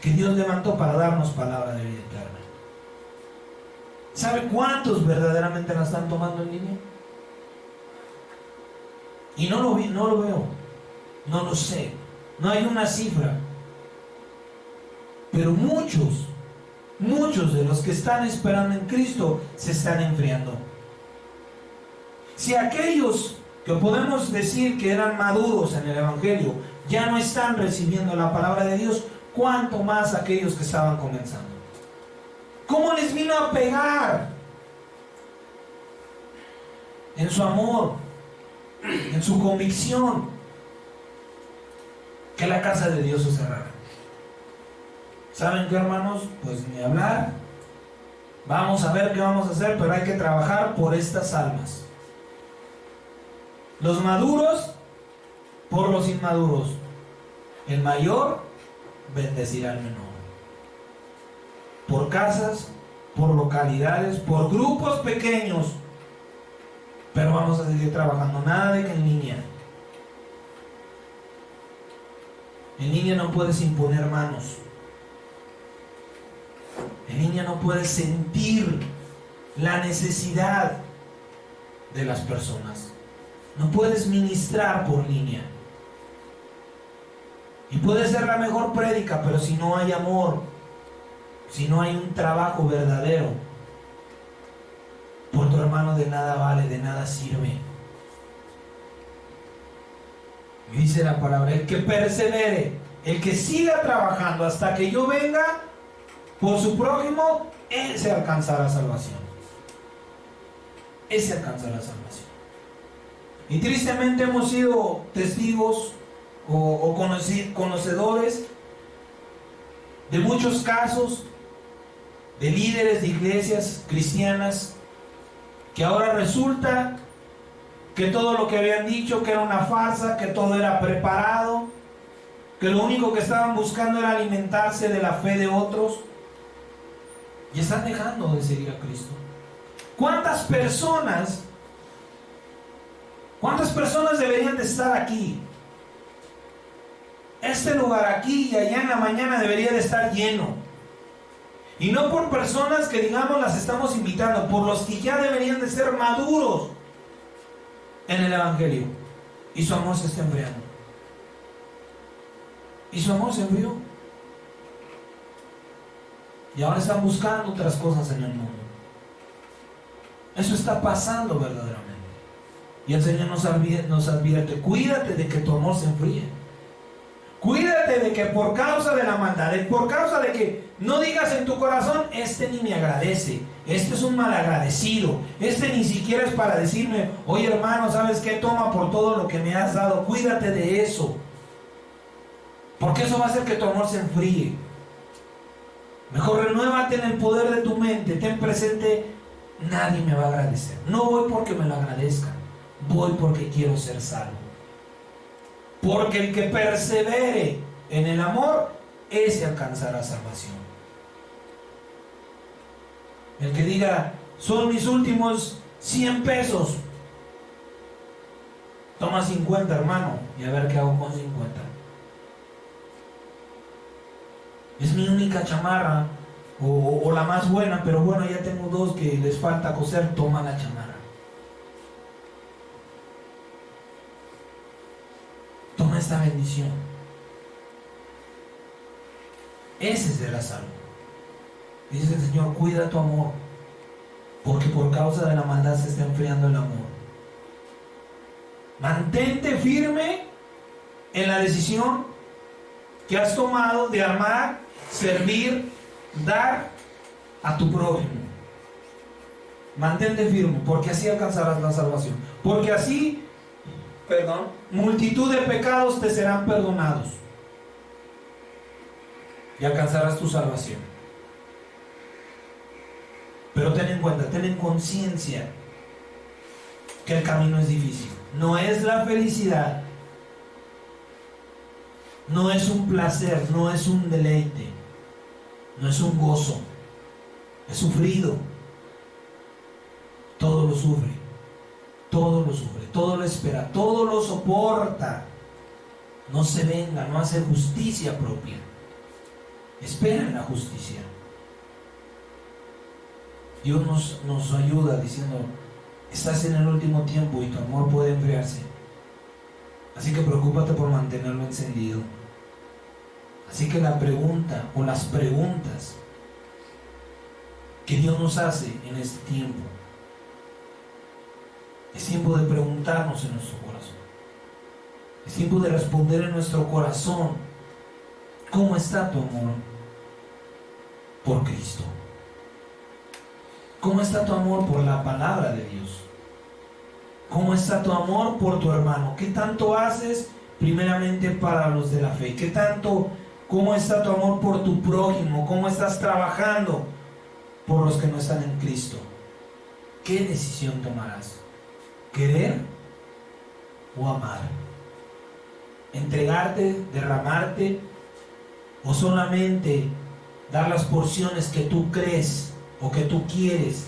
que Dios levantó para darnos palabra de vida eterna? ¿Sabe cuántos verdaderamente la están tomando en línea? Y no lo veo, no lo sé, no hay una cifra. Pero muchos de los que están esperando en Cristo se están enfriando. Si aquellos que podemos decir que eran maduros en el Evangelio ya no están recibiendo la palabra de Dios, ¿cuánto más aquellos que estaban comenzando? ¿Cómo les vino a pegar en su amor, en su convicción, que la casa de Dios se cerrara? ¿Saben qué, hermanos? Pues ni hablar. Vamos a ver qué vamos a hacer, pero hay que trabajar por estas almas. Los maduros por los inmaduros. El mayor bendecirá al menor. Por casas, por localidades, por grupos pequeños. Pero vamos a seguir trabajando. Nada de que en línea. En línea no puedes imponer manos. En línea no puedes sentir la necesidad de las personas. No puedes ministrar por línea. Y puede ser la mejor prédica, pero si no hay amor, si no hay un trabajo verdadero, por tu hermano de nada vale, de nada sirve. Y dice la palabra, el que persevere, el que siga trabajando hasta que yo venga por su prójimo, ese alcanzará salvación. Ese alcanzará salvación. Y tristemente hemos sido testigos o conocedores de muchos casos de líderes de iglesias cristianas que ahora resulta que todo lo que habían dicho que era una farsa, que todo era preparado, que lo único que estaban buscando era alimentarse de la fe de otros, y están dejando de seguir a Cristo. ¿Cuántas personas deberían de estar aquí? Este lugar aquí y allá en la mañana debería de estar lleno. Y no por personas que digamos las estamos invitando, por los que ya deberían de ser maduros en el Evangelio. Y su amor se está enfriando. Y su amor se enfrió. Y ahora están buscando otras cosas en el mundo. Eso está pasando verdaderamente. Y el Señor nos advierte, cuídate de que tu amor se enfríe. Cuídate de que por causa de la maldad, por causa de que no digas en tu corazón, este ni me agradece, este es un malagradecido, este ni siquiera es para decirme, oye hermano, ¿sabes qué? Toma por todo lo que me has dado. Cuídate de eso, porque eso va a hacer que tu amor se enfríe. Mejor renuévate en el poder de tu mente, ten presente, nadie me va a agradecer. No voy porque me lo agradezcan, voy porque quiero ser salvo. Porque el que persevere en el amor, ese alcanzará salvación. El que diga, son mis últimos 100 pesos, toma 50 hermano, y a ver qué hago con 50. Es mi única chamarra, o la más buena, pero bueno, ya tengo dos que les falta coser, toma la chamarra. Toma esta bendición. Ese será salvo. Dice el Señor, cuida tu amor, porque por causa de la maldad se está enfriando el amor. Mantente firme en la decisión que has tomado de amar, servir, dar a tu prójimo. Mantente firme, porque así alcanzarás la salvación. Porque así, multitud de pecados te serán perdonados y alcanzarás tu salvación. Pero ten en cuenta, ten en conciencia que el camino es difícil. No es la felicidad, no es un placer, no es un deleite, no es un gozo, es sufrido. Todo lo sufre, todo lo sufre, todo lo espera, todo lo soporta. No se venga, no hace justicia propia, espera en la justicia. Dios nos ayuda diciendo, estás en el último tiempo y tu amor puede enfriarse, así que preocúpate por mantenerlo encendido. Así que la pregunta o las preguntas que Dios nos hace en este tiempo, es tiempo de preguntarnos en nuestro corazón, es tiempo de responder en nuestro corazón, ¿cómo está tu amor por Cristo? ¿Cómo está tu amor por la palabra de Dios? ¿Cómo está tu amor por tu hermano? ¿Qué tanto haces primeramente para los de la fe? ¿Cómo está tu amor por tu prójimo? ¿Cómo estás trabajando por los que no están en Cristo? ¿Qué decisión tomarás? ¿Querer o amar? entregarte, derramarte, o solamente dar las porciones que tú crees o que tú quieres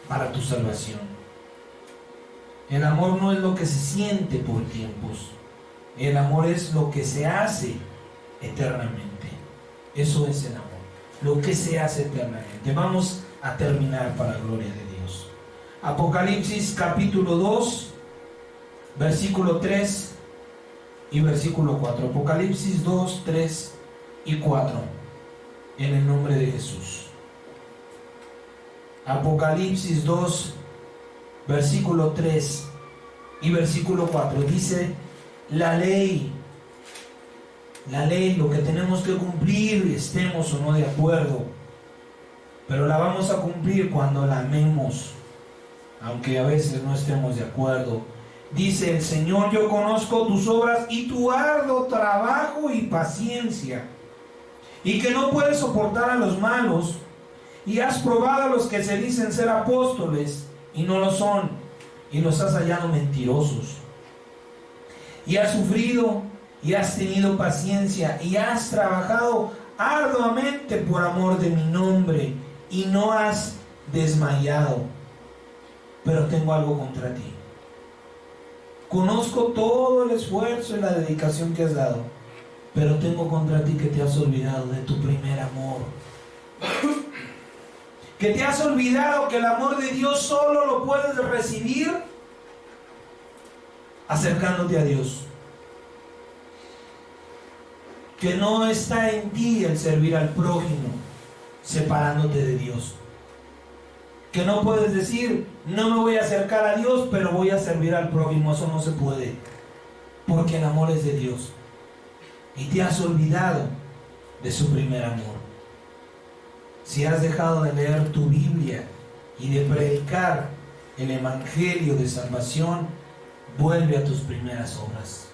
para tu salvación. El amor no es lo que se siente por tiempos, el amor es lo que se hace eternamente. Eso es el amor, lo que se hace eternamente. Vamos a terminar para la gloria de Dios. Apocalipsis capítulo 2, versículo 3 y versículo 4. Apocalipsis 2, 3 y 4. En el nombre de Jesús. Apocalipsis 2, versículo 3 y versículo 4. Dice: la ley, lo que tenemos que cumplir, estemos o no de acuerdo, pero la vamos a cumplir cuando la amemos, aunque a veces no estemos de acuerdo. Dice el Señor: yo conozco tus obras y tu arduo trabajo y paciencia, y que no puedes soportar a los malos, y has probado a los que se dicen ser apóstoles y no lo son, y los has hallado mentirosos. Y has sufrido y has tenido paciencia y has trabajado arduamente por amor de mi nombre y no has desmayado. Pero tengo algo contra ti. Conozco todo el esfuerzo y la dedicación que has dado, pero tengo contra ti que te has olvidado de tu primer amor. Que te has olvidado que el amor de Dios solo lo puedes recibir acercándote a Dios. Que no está en ti el servir al prójimo separándote de Dios. Que no puedes decir: no me voy a acercar a Dios, pero voy a servir al prójimo. Eso no se puede, porque el amor es de Dios. Y te has olvidado de su primer amor. Si has dejado de leer tu Biblia y de predicar el Evangelio de salvación, vuelve a tus primeras obras.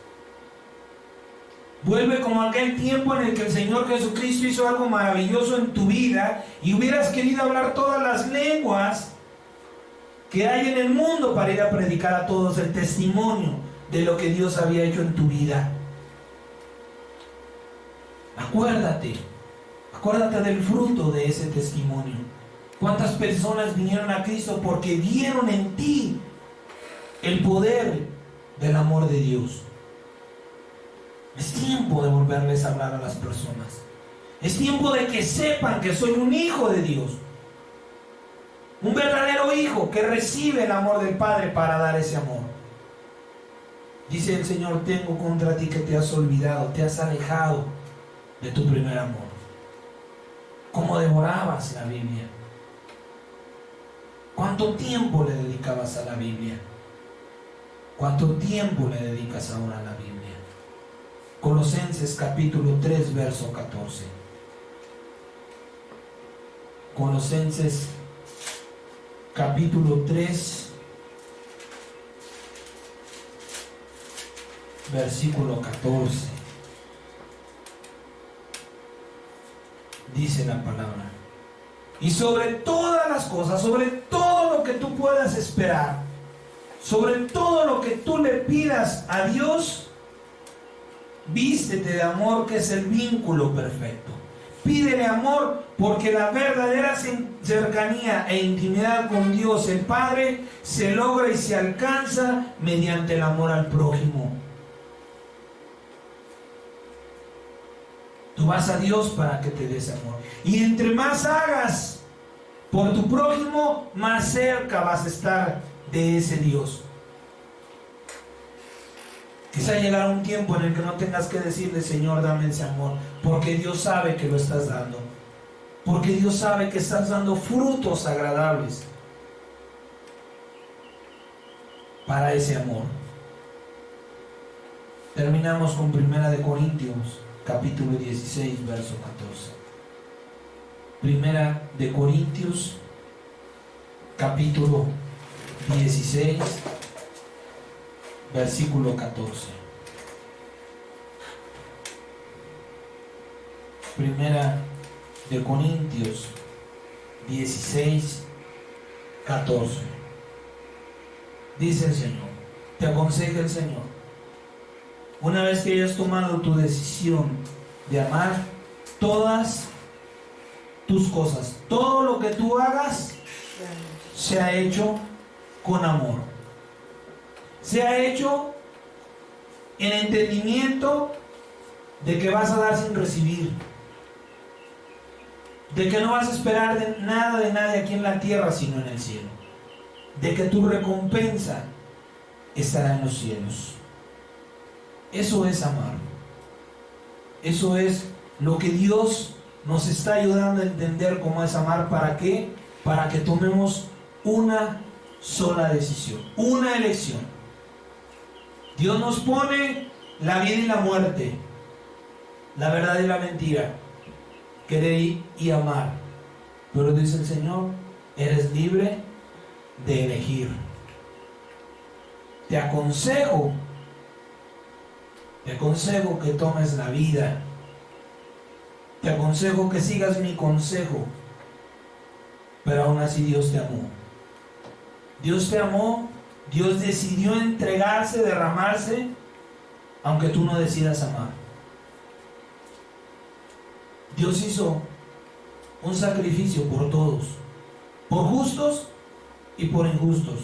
Vuelve como aquel tiempo en el que el Señor Jesucristo hizo algo maravilloso en tu vida y hubieras querido hablar todas las lenguas que hay en el mundo para ir a predicar a todos el testimonio de lo que Dios había hecho en tu vida. Acuérdate del fruto de ese testimonio. ¿Cuántas personas vinieron a Cristo porque vieron en ti el poder del amor de Dios? Es tiempo de volverles a hablar a las personas. Es tiempo de que sepan que soy un hijo de Dios. Un verdadero hijo que recibe el amor del Padre para dar ese amor. Dice el Señor: tengo contra ti que te has olvidado, te has alejado de tu primer amor. ¿Cómo devorabas la Biblia? ¿Cuánto tiempo le dedicabas a la Biblia? ¿Cuánto tiempo le dedicas ahora a la Biblia? Colosenses capítulo 3, verso 14. Colosenses capítulo 3, versículo 14. Dice la palabra: y sobre todas las cosas, sobre todo lo que tú puedas esperar, sobre todo lo que tú le pidas a Dios, vístete de amor, que es el vínculo perfecto. Pídele amor, porque la verdadera cercanía e intimidad con Dios el Padre se logra y se alcanza mediante el amor al prójimo. Tú vas a Dios para que te des amor. Y entre más hagas por tu prójimo, más cerca vas a estar de ese Dios. Quizá llegará un tiempo en el que no tengas que decirle: Señor, dame ese amor, porque Dios sabe que lo estás dando, porque Dios sabe que estás dando frutos agradables para ese amor. Terminamos con 1 de Corintios capítulo 16, verso 14. 1 de Corintios capítulo 16, versículo 14. Primera de Corintios 16, 14. Dice el Señor, te aconseja el Señor: Una vez que hayas tomado tu decisión de amar, todas tus cosas, todo lo que tú hagas, se ha hecho con amor. Se ha hecho en entendimiento de que vas a dar sin recibir, de que no vas a esperar de nadie aquí en la tierra sino en el cielo, de que tu recompensa estará en los cielos. Eso es amar. Eso es lo que Dios nos está ayudando a entender cómo es amar. ¿Para qué? Para que tomemos una sola decisión, una elección. Dios nos pone la vida y la muerte, la verdad y la mentira, querer y amar. Pero dice el Señor, eres libre de elegir. Te aconsejo que tomes la vida. Te aconsejo que sigas mi consejo. Pero aún así Dios te amó. Dios te amó. Dios decidió entregarse, derramarse, aunque tú no decidas amar. Dios hizo un sacrificio por todos, por justos y por injustos,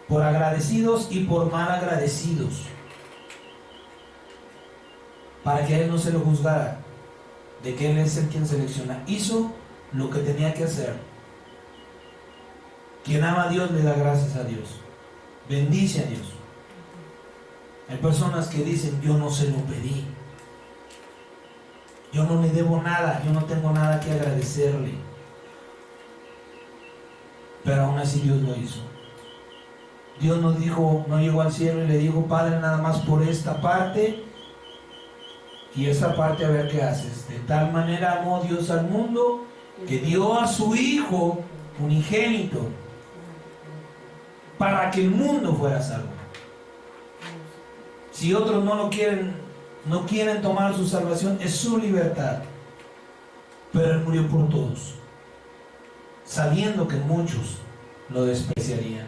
por agradecidos y por mal agradecidos, para que a Él no se lo juzgara, de que Él es el quien selecciona. Hizo lo que tenía que hacer. Quien ama a Dios le da gracias a Dios, bendice a Dios. Hay personas que dicen, yo no se lo pedí, yo no le debo nada, yo no tengo nada que agradecerle. Pero aún así Dios lo hizo. Dios no dijo, no llegó al cielo y le dijo, Padre, nada más por esta parte, y esta parte a ver qué haces. De tal manera amó Dios al mundo que dio a su Hijo unigénito para que el mundo fuera salvo. Si otros no quieren tomar su salvación, es su libertad. Pero Él murió por todos, sabiendo que muchos lo despreciarían.